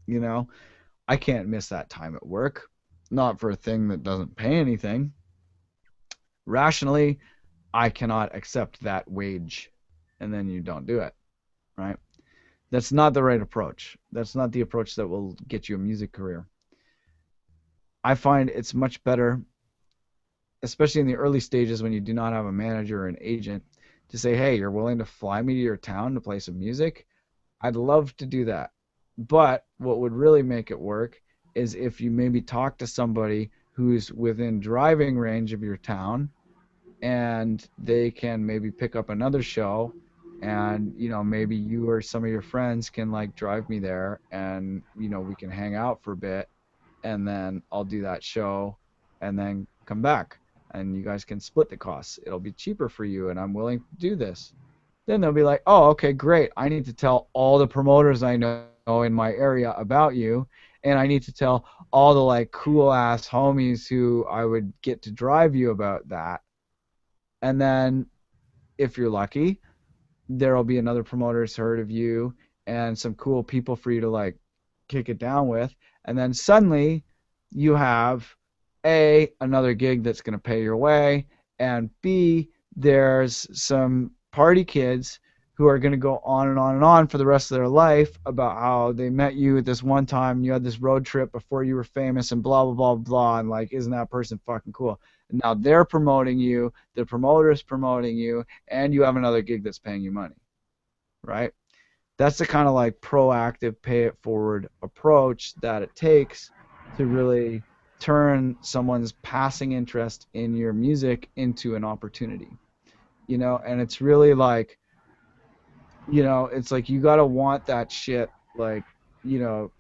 B: You know, I can't miss that time at work. Not for a thing that doesn't pay anything. Rationally, I cannot accept that wage." And then you don't do it, right? That's not the right approach. That's not the approach that will get you a music career. I find it's much better, especially in the early stages when you do not have a manager or an agent, to say, "Hey, you're willing to fly me to your town to play some music? I'd love to do that." But what would really make it work is if you maybe talk to somebody who's within driving range of your town and they can maybe pick up another show, and maybe you or some of your friends can like drive me there, and we can hang out for a bit, and then I'll do that show and then come back, and you guys can split the costs. It'll be cheaper for you and I'm willing to do this. Then they'll be like, "Oh, okay, great. I need to tell all the promoters I know in my area about you, and I need to tell all the like cool ass homies who I would get to drive you about that." And then if you're lucky, there'll be another promoter who's heard of you and some cool people for you to like kick it down with. And then suddenly you have another gig that's going to pay your way, and B, there's some party kids who are going to go on and on and on for the rest of their life about how they met you at this one time and you had this road trip before you were famous and blah blah blah blah, and like, isn't that person fucking cool? And now they're promoting you, the promoter's promoting you, and you have another gig that's paying you money, right? That's the kind of like proactive pay it forward approach that it takes to really turn someone's passing interest in your music into an opportunity. And it's really like, it's like you got to want that shit like, you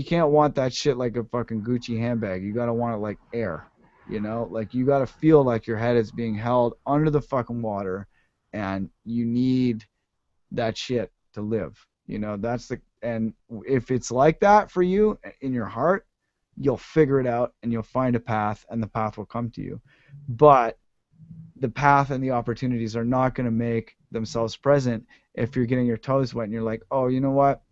B: can't want that shit like a fucking Gucci handbag. You got to want it like air. Like you got to feel like your head is being held under the fucking water, and you need that shit to live. And if it's like that for you in your heart, you'll figure it out and you'll find a path, and the path will come to you. But the path and the opportunities are not going to make themselves present if you're getting your toes wet and you're like, "Oh, you know what?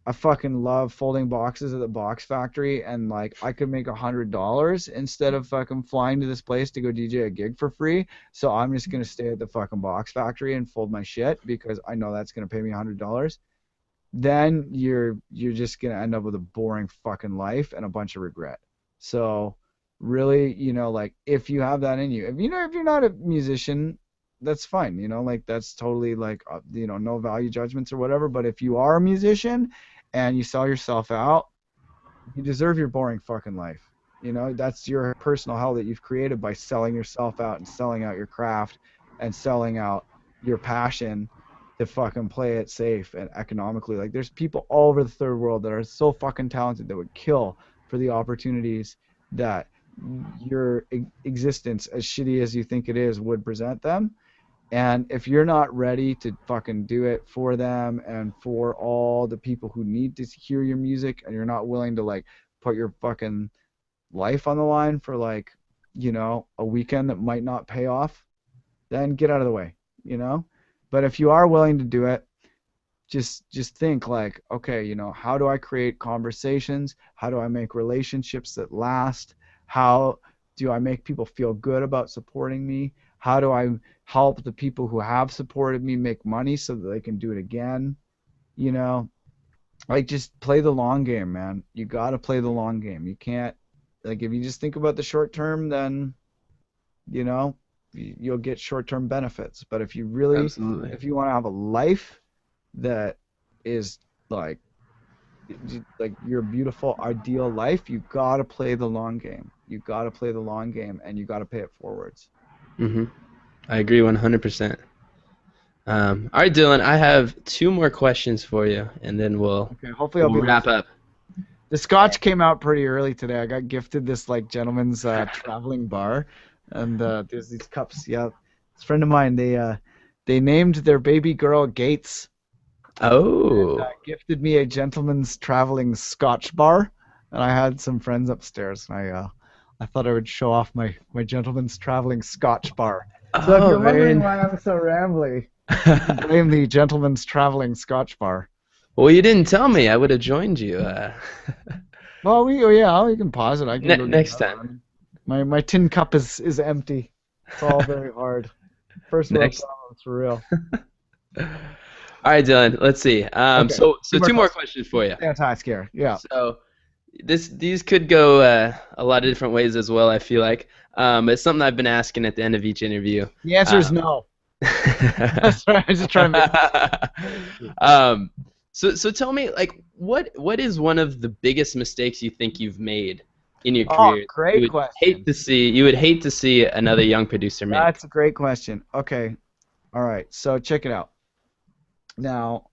B: I fucking love folding boxes at the box factory, and like I could make $100 instead of fucking flying to this place to go DJ a gig for free. So I'm just gonna stay at the fucking box factory and fold my shit because I know that's gonna pay me $100." Then you're just gonna end up with a boring fucking life and a bunch of regret. So really, like if you have that in you, if you're not a musician, that's fine, like that's totally like, no value judgments or whatever. But if you are a musician and you sell yourself out, you deserve your boring fucking life. That's your personal hell that you've created by selling yourself out and selling out your craft and selling out your passion to fucking play it safe and economically. Like there's people all over the third world that are so fucking talented that would kill for the opportunities that your existence, as shitty as you think it is, would present them. And if you're not ready to fucking do it for them and for all the people who need to hear your music, and you're not willing to like put your fucking life on the line for like, a weekend that might not pay off, then get out of the way, you know? But if you are willing to do it, just think like, okay, how do I create conversations? How do I make relationships that last? How do I make people feel good about supporting me? How do I help the people who have supported me make money so that they can do it again? You know, like just play the long game, man. You got to play the long game. You can't, like, if you just think about the short term, then, you know, you'll get short term benefits. But
A: Absolutely.
B: if you want to have a life that is like your beautiful ideal life, you gotta play the long game. You gotta play the long game, and you gotta pay it forwards.
A: Hmm. I agree 100%. All right, Dylan, I have two more questions for you, and then we'll
B: Okay, hopefully I'll
A: we'll
B: be
A: wrap
B: listening.
A: up.
B: The scotch came out pretty early today. I got gifted this like gentleman's traveling bar, and there's these cups. Yeah, it's a friend of mine. They named their baby girl Gates, and
A: Oh,
B: gifted me a gentleman's traveling scotch bar. And I had some friends upstairs, and I thought I would show off my gentleman's traveling scotch bar. So if
A: oh,
B: you're
A: very.
B: wondering why I'm so rambly, you can blame the gentleman's traveling scotch bar.
A: Well, you didn't tell me. I would have joined you.
B: Well, oh yeah, we can pause it. I can go get
A: Next
B: another
A: time.
B: one. My tin cup is empty. It's all very hard. First world
A: Next.
B: problems for real.
A: All right, Dylan. Let's see.
B: Okay,
A: So
B: two more
A: two more
B: questions.
A: questions for you.
B: Fantastic here. Yeah.
A: So these could go a lot of different ways as well. I feel like, it's something I've been asking at the end of each interview.
B: The answer is
A: Um,
B: no. Sorry, I just trying to make.
A: um, so tell me, like, what is one of the biggest mistakes you think you've made in your
B: Oh,
A: career that
B: great question.
A: you would hate to see another young producer make?
B: That's a great question. Okay. All right. So check it out. Now,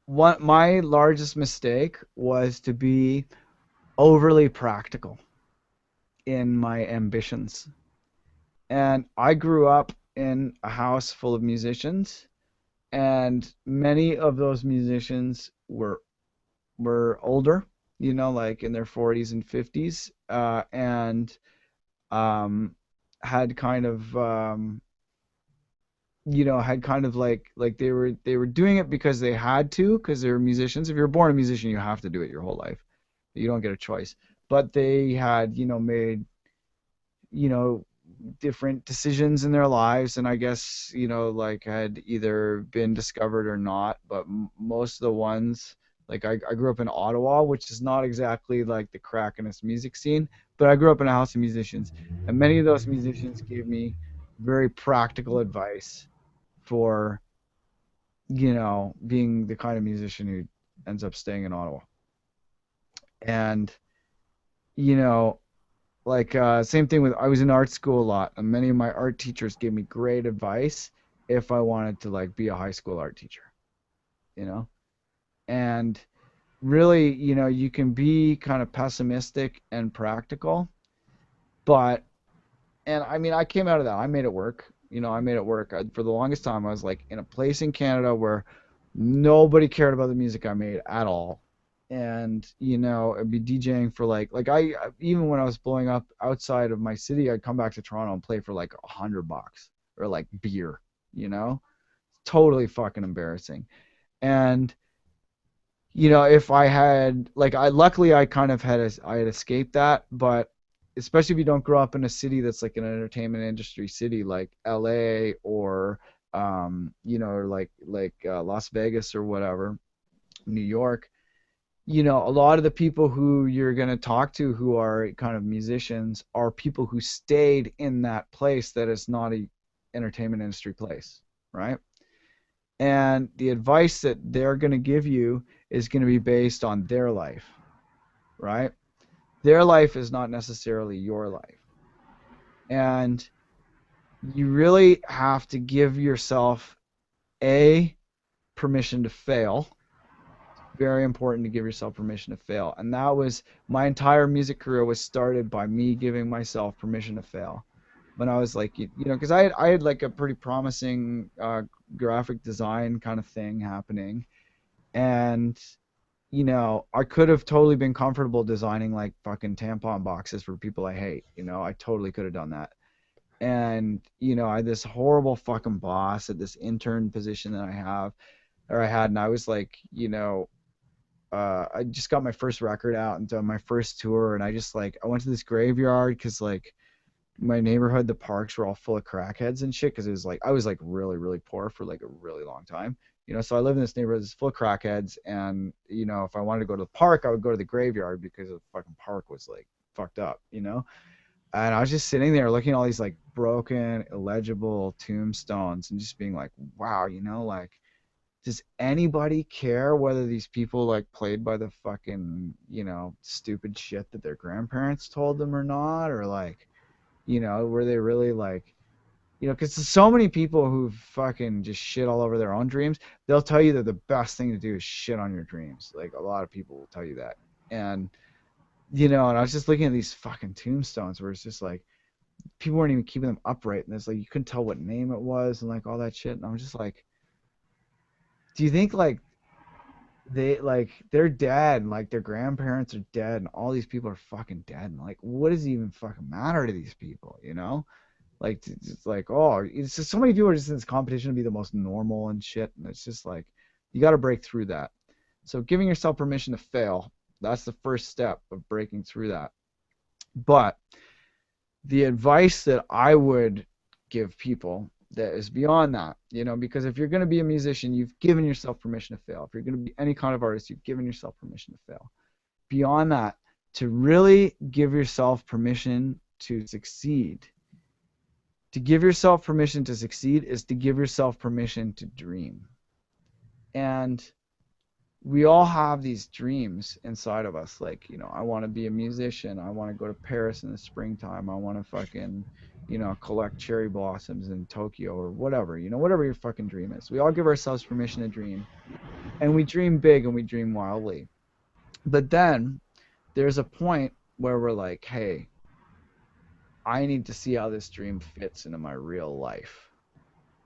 B: what my largest mistake was to be overly practical in my ambitions. And I grew up in a house full of musicians, and many of those musicians were older, like in their 40s and 50s, and um, had kind of had kind of like they were doing it because they had to, because they were musicians. If you're born a musician, you have to do it your whole life. You don't get a choice. But they had, made, you know, different decisions in their lives, and I guess, like had either been discovered or not. But most of the ones, like I grew up in Ottawa, which is not exactly like the crackinest music scene, but I grew up in a house of musicians, and many of those musicians gave me very practical advice for, being the kind of musician who ends up staying in Ottawa. And, you know, like same thing with, I was in art school a lot, and many of my art teachers gave me great advice if I wanted to like be a high school art teacher, you know? And really, you can be kind of pessimistic and practical, but and I mean, I came out of that. I made it work. I made it work. For the longest time, I was like in a place in Canada where nobody cared about the music I made at all. And, I'd be DJing for like even when I was blowing up outside of my city, I'd come back to Toronto and play for like $100 or like beer, you know? Totally fucking embarrassing. And, if I had like I luckily I kind of I had escaped that, but especially if you don't grow up in a city that's like an entertainment industry city like LA or or like Las Vegas or whatever, New York, a lot of the people who you're going to talk to who are kind of musicians are people who stayed in that place that is not a entertainment industry place, right? And the advice that they're going to give you is going to be based on their life, right? Their life is not necessarily your life. And you really have to give yourself a permission to fail. Very important to give yourself permission to fail. And that was my entire music career was started by me giving myself permission to fail. When I was like, because I had like a pretty promising graphic design kind of thing happening. And, I could have totally been comfortable designing like fucking tampon boxes for people I hate. I totally could have done that. And, I had this horrible fucking boss at this intern position that I had, and I was like, I just got my first record out and done my first tour, and I went to this graveyard because like my neighborhood, the parks were all full of crackheads and shit because it was like I was like really really poor for like a really long time. So I live in this neighborhood that's full of crackheads, and if I wanted to go to the park, I would go to the graveyard because the fucking park was like fucked up. And I was just sitting there looking at all these like broken, illegible tombstones and just being like, wow, like does anybody care whether these people like played by the fucking, stupid shit that their grandparents told them or not? Or like, were they really like, because there's so many people who fucking just shit all over their own dreams. They'll tell you that the best thing to do is shit on your dreams. Like a lot of people will tell you that. And, and I was just looking at these fucking tombstones where it's just like, people weren't even keeping them upright. And it's like, you couldn't tell what name it was and like all that shit. And I was just like, do you think like they're dead and like their grandparents are dead and all these people are fucking dead and like what does it even fucking matter to these people? Like it's like, oh, it's just so many people are just in this competition to be the most normal and shit, and it's just like you got to break through that. So giving yourself permission to fail, that's the first step of breaking through that. But the advice that I would give people that is beyond that, because if you're going to be a musician, you've given yourself permission to fail. If you're going to be any kind of artist, you've given yourself permission to fail. Beyond that, to really give yourself permission to succeed. To give yourself permission to succeed is to give yourself permission to dream. And we all have these dreams inside of us. Like, I want to be a musician. I want to go to Paris in the springtime. I want to fucking, collect cherry blossoms in Tokyo or whatever, whatever your fucking dream is. We all give ourselves permission to dream. And we dream big and we dream wildly. But then there's a point where we're like, hey, I need to see how this dream fits into my real life.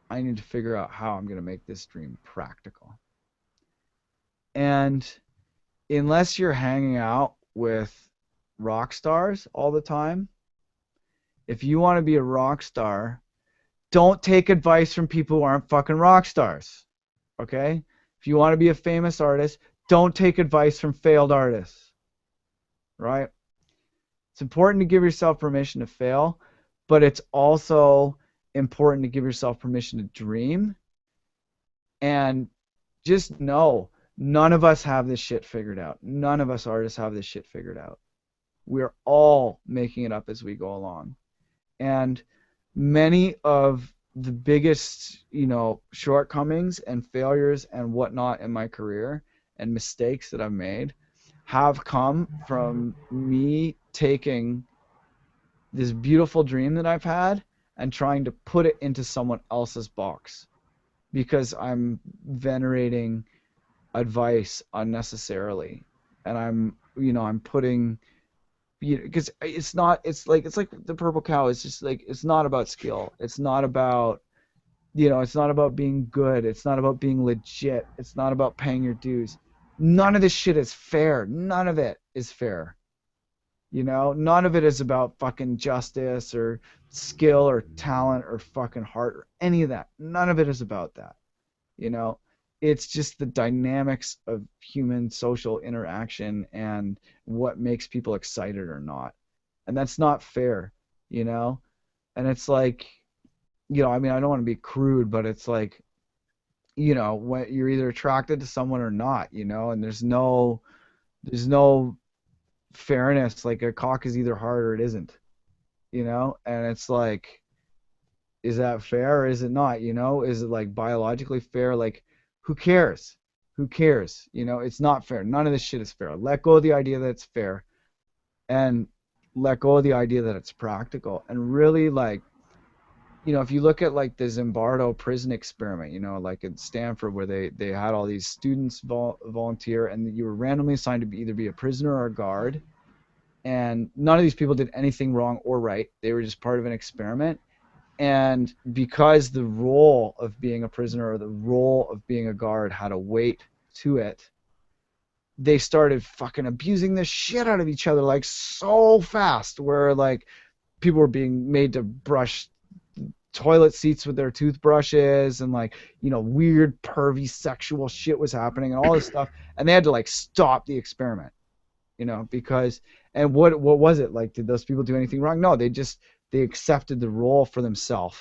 B: I need to figure out how I'm going to make this dream practical. And unless you're hanging out with rock stars all the time, if you want to be a rock star, don't take advice from people who aren't fucking rock stars. Okay? If you want to be a famous artist, don't take advice from failed artists. Right? It's important to give yourself permission to fail, but it's also important to give yourself permission to dream. And just know, none of us have this shit figured out. None of us artists have this shit figured out. We're all making it up as we go along. And many of the biggest, shortcomings and failures and whatnot in my career and mistakes that I've made have come from me taking this beautiful dream that I've had and trying to put it into someone else's box because I'm venerating advice unnecessarily, and I'm putting, because it's like the purple cow. It's just like, it's not about skill. It's not about, it's not about being good. It's not about being legit. It's not about paying your dues. None of this shit is fair. None of it is fair. None of it is about fucking justice or skill or talent or fucking heart or any of that. None of it is about that. It's just the dynamics of human social interaction and what makes people excited or not. And that's not fair. And it's like, I mean, I don't want to be crude, but it's like, when you're either attracted to someone or not, and there's no fairness. Like a cock is either hard or it isn't, and it's like, Is that fair or is it not? Is it like biologically fair? Like, who cares? Who cares? It's not fair. None of this shit is fair. Let go of the idea that it's fair, and let go of the idea that it's practical. And really, like, if you look at like the Zimbardo prison experiment, like at Stanford, where they had all these students volunteer, and you were randomly assigned to either be a prisoner or a guard, and none of these people did anything wrong or right. They were just part of an experiment. And because the role of being a prisoner or the role of being a guard had a weight to it, they started fucking abusing the shit out of each other like so fast, where like people were being made to brush toilet seats with their toothbrushes, and like weird pervy sexual shit was happening and all this stuff, and they had to like stop the experiment, because, and what was it like? Did those people do anything wrong? No, they accepted the role for themselves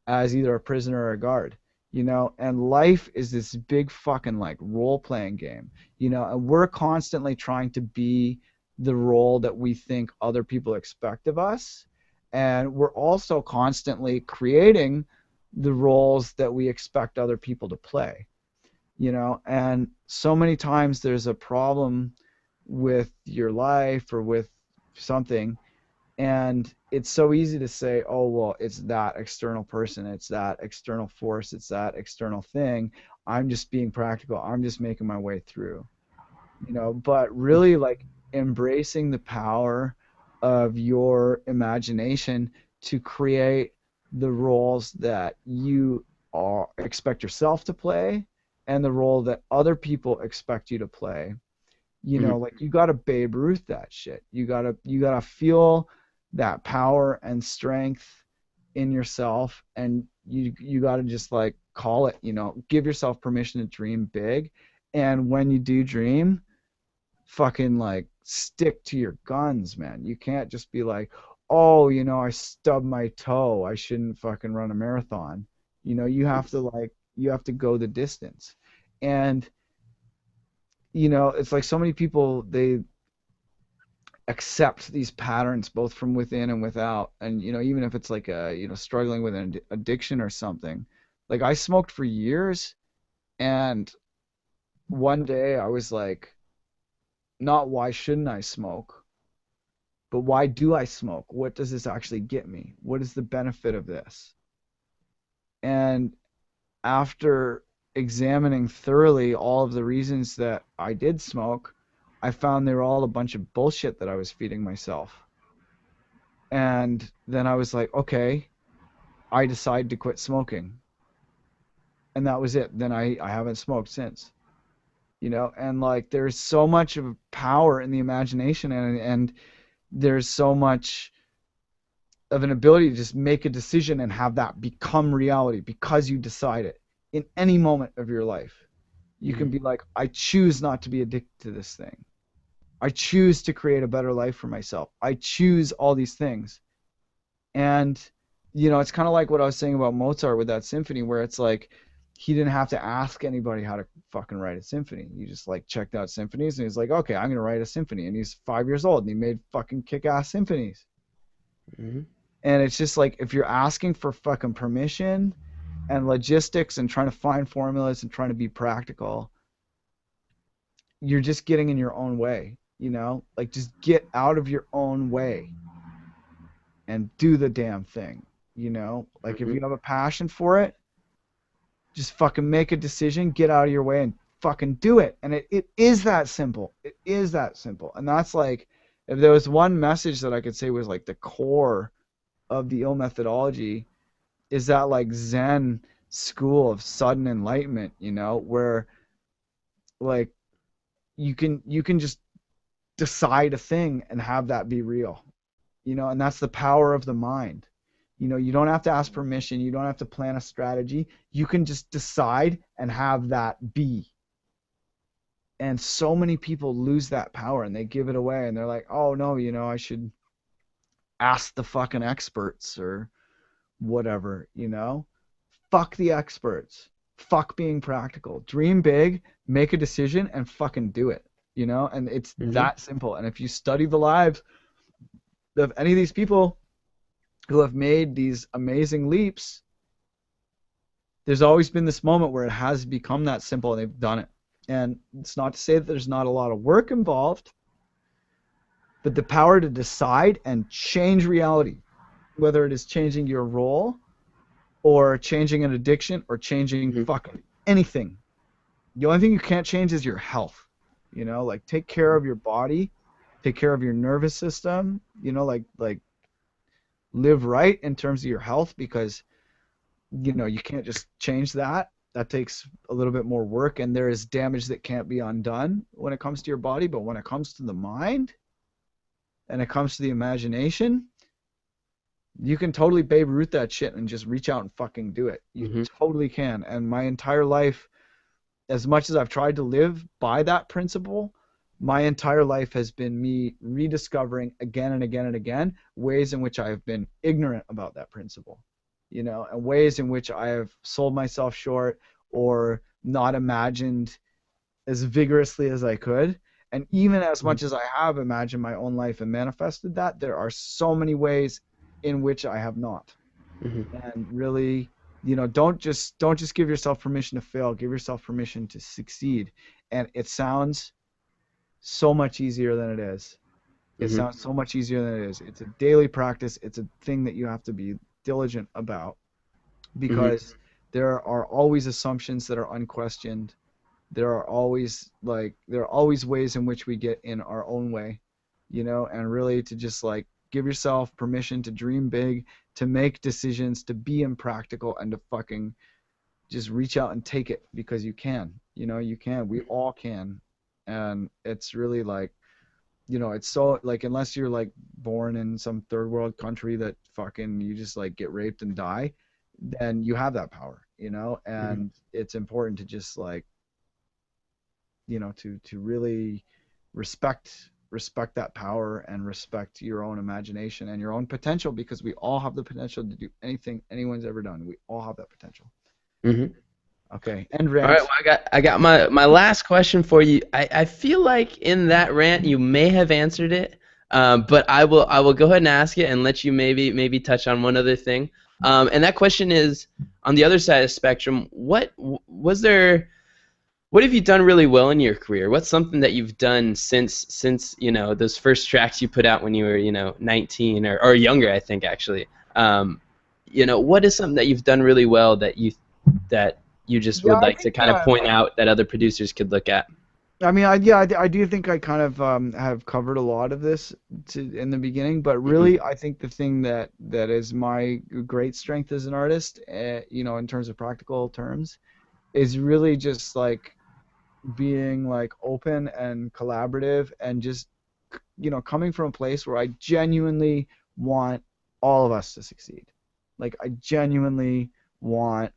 B: as either a prisoner or a guard. And life is this big fucking like role playing game, and we're constantly trying to be the role that we think other people expect of us, and we're also constantly creating the roles that we expect other people to play. And so many times there's a problem with your life or with something, and it's so easy to say, oh, well, it's that external person, it's that external force, it's that external thing. I'm just being practical. I'm just making my way through. But really, like, embracing the power of your imagination to create the roles that you expect yourself to play, and the role that other people expect you to play.
A: Mhm.
B: Like, you gotta Babe Ruth that shit. You gotta feel that power and strength in yourself, and you gotta just like call it. Give yourself permission to dream big, and when you do dream, fucking like stick to your guns, man. You can't just be like, oh, I stubbed my toe, I shouldn't fucking run a marathon. You have to go the distance. And it's like so many people, they accept these patterns both from within and without. And even if it's like struggling with an addiction or something. Like, I smoked for years, and one day I was like, not why shouldn't I smoke, but why do I smoke? What does this actually get me? What is the benefit of this? And after examining thoroughly all of the reasons that I did smoke, I found they were all a bunch of bullshit that I was feeding myself. And then I was like, okay, I decided to quit smoking. And that was it. Then I haven't smoked since. And like, there's so much of power in the imagination, and there's so much of an ability to just make a decision and have that become reality because you decide it in any moment of your life. You can
A: Mhm.
B: be like, I choose not to be addicted to this thing. I choose to create a better life for myself. I choose all these things. And it's kind of like what I was saying about Mozart with that symphony, where it's like he didn't have to ask anybody how to fucking write a symphony. He just like checked out symphonies, and he's like, okay, I'm gonna write a symphony. And he's 5 years old, and he made fucking kick-ass symphonies.
A: Mhm.
B: And it's just like, if you're asking for fucking permission and logistics and trying to find formulas and trying to be practical, you're just getting in your own way. Like, just get out of your own way and do the damn thing. Like, if
A: Mhm.
B: you have a passion for it, just fucking make a decision, get out of your way, and fucking do it. And it is that simple. It is that simple. And that's like, if there was one message that I could say was like the core of the ill methodology, is that like Zen school of sudden enlightenment, where like you can just decide a thing and have that be real. And that's the power of the mind. You don't have to ask permission, you don't have to plan a strategy. You can just decide and have that be. And so many people lose that power, and they give it away, and they're like, oh no, I should ask the fucking experts or whatever. Fuck the experts. Fuck being practical. Dream big, make a decision, and fucking do it. And it's
A: Mhm.
B: that simple. And if you study the lives of any of these people, who have made these amazing leaps, there's always been this moment where it has become that simple and they've done it. And it's not to say that there's not a lot of work involved, but the power to decide and change reality, whether it is changing your role or changing an addiction or changing
A: Mhm.
B: fucking anything. The only thing you can't change is your health. Like take care of your body, take care of your nervous system, like live right in terms of your health because you can't just change that. That takes a little bit more work and there is damage that can't be undone when it comes to your body, but when it comes to the mind and it comes to the imagination, you can totally Babe Ruth that shit and just reach out and fucking do it. You
A: Mhm.
B: totally can. And my entire life, as much as I've tried to live by that principle, my entire life has been me rediscovering again and again and again ways in which I have been ignorant about that principle, and ways in which I have sold myself short or not imagined as vigorously as I could. And even as
A: Mhm.
B: much as I have imagined my own life and manifested that, there are so many ways in which I have not.
A: Mhm.
B: And really, don't just give yourself permission to fail. Give yourself permission to succeed. And it sounds so much easier than it is. It
A: Mhm.
B: sounds so much easier than it is. It's a daily practice. It's a thing that you have to be diligent about
A: Mhm.
B: because there are always assumptions that are unquestioned. There are always ways in which we get in our own way, and really to just like give yourself permission to dream big, to make decisions, to be impractical, and to fucking just reach out and take it because you can. You can. We all can. And it's really like, it's so like unless you're like born in some third world country that fucking you just like get raped and die, then you have that power,
A: Mhm.
B: and it's important to just like to really respect that power and respect your own imagination and your own potential because we all have the potential to do anything anyone's ever done. We all have that potential.
A: Mhm.
B: Okay, end
A: All right, well,
B: rant.
A: I got my last question for you. I feel like in that rant you may have answered it, but I will go ahead and ask it and let you maybe touch on one other thing. And that question is on the other side of the spectrum. Was there? What have you done really well in your career? What's something that you've done since those first tracks you put out when you were 19 or younger, I think actually. What is something that you've done really well that you just
B: Yeah,
A: would
B: I
A: like to
B: think
A: kind of point out that other producers could look at?
B: I mean, I do think I kind of have covered a lot of this in the beginning, but
A: Hmm.
B: really, I think the thing that is my great strength as an artist, in terms of practical terms, is really just like being like open and collaborative and just coming from a place where I genuinely want all of us to succeed. Like I genuinely want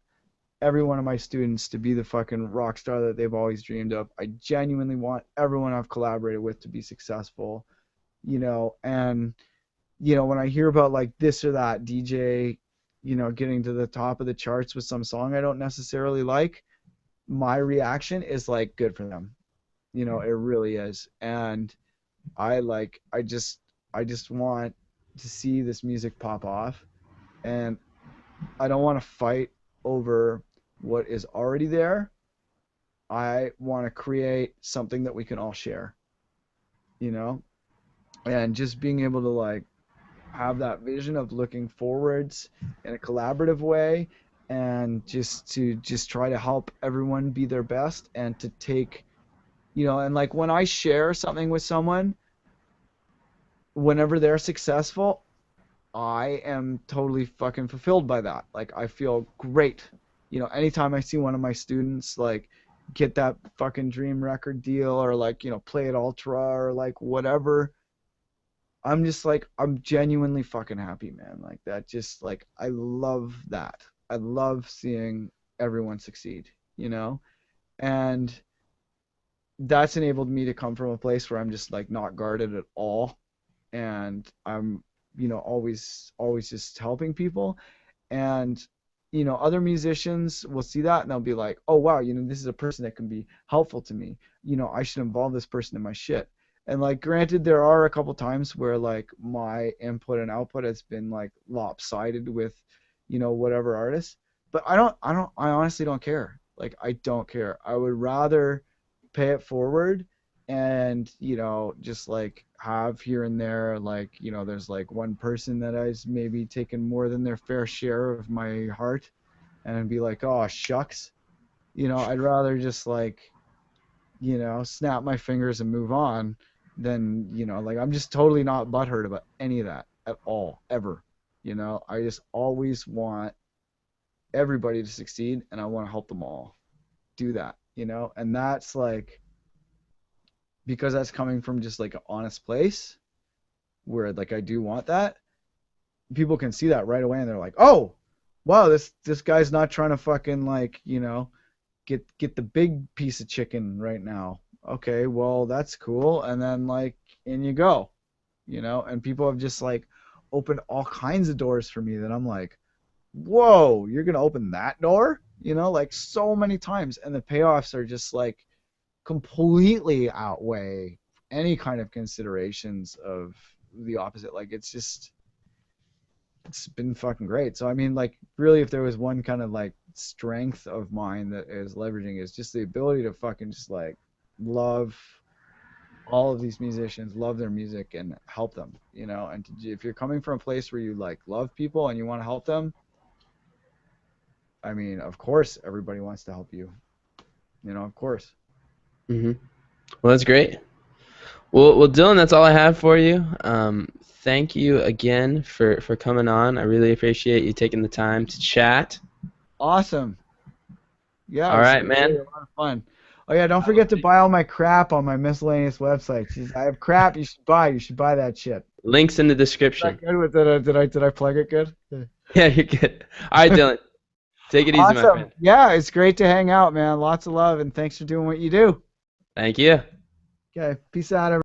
B: every one of my students to be the fucking rock star that they've always dreamed of. I genuinely want everyone I've collaborated with to be successful, and when I hear about like this or that DJ, getting to the top of the charts with some song I don't necessarily like, my reaction is like good for them. It really is. And I just want to see this music pop off, and I don't want to fight over what is already there. I want to create something that we can all share, you know? And just being able to like have that vision of looking forwards in a collaborative way and just try to help everyone be their best and to take, and like when I share something with someone, whenever they're successful, I am totally fucking fulfilled by that. Like I feel great. Anytime I see one of my students like get that fucking dream record deal or like, play at Ultra or like whatever, I'm just like I'm genuinely fucking happy, man. Like that just like I love that. I love seeing everyone succeed, you know? And that's enabled me to come from a place where I'm just like not guarded at all and I'm always just helping people. And other musicians will see that and they'll be like, oh wow, this is a person that can be helpful to me. I should involve this person in my shit. And like, granted, there are a couple times where like my input and output has been like lopsided with, whatever artist. But I honestly don't care. Like, I don't care. I would rather pay it forward and, just like have here and there, like, there's like one person that has maybe taken more than their fair share of my heart and be like, oh, shucks. I'd rather just like, snap my fingers and move on than, like I'm just totally not butthurt about any of that at all, ever. I just always want everybody to succeed and I want to help them all do that, and that's like, because that's coming from just like an honest place where like I do want that, people can see that right away and they're like, oh, wow, this guy's not trying to fucking like, get the big piece of chicken right now. Okay, well, that's cool. And then like in you go, and people have just like opened all kinds of doors for me that I'm like, whoa, you're gonna open that door? Like so many times. And the payoffs are just like completely outweigh any kind of considerations of the opposite. Like it's been fucking great. So I mean, like, really, if there was one kind of like strength of mine that is leveraging, is just the ability to fucking just like love all of these musicians, love their music, and help them. And if you're coming from a place where you like love people and you want to help them, I mean, of course, everybody wants to help you. Of course.
A: Hmm. Well, that's great. Well, Dylan, that's all I have for you. Thank you again for coming on. I really appreciate you taking the time to chat.
B: Awesome. Yeah, it
A: All
B: was
A: right,
B: really
A: man.
B: a lot of fun. Oh yeah, don't forget to buy all my crap on my miscellaneous website. I have crap you should buy. You should buy that shit.
A: Links in the
B: Is that
A: description.
B: good? Did I plug it good?
A: Yeah, you're good. All right, Dylan. Take it easy, my
B: Awesome.
A: friend.
B: Yeah, it's great to hang out, man. Lots of love and thanks for doing what you do.
A: Thank you.
B: Okay, peace out, everybody.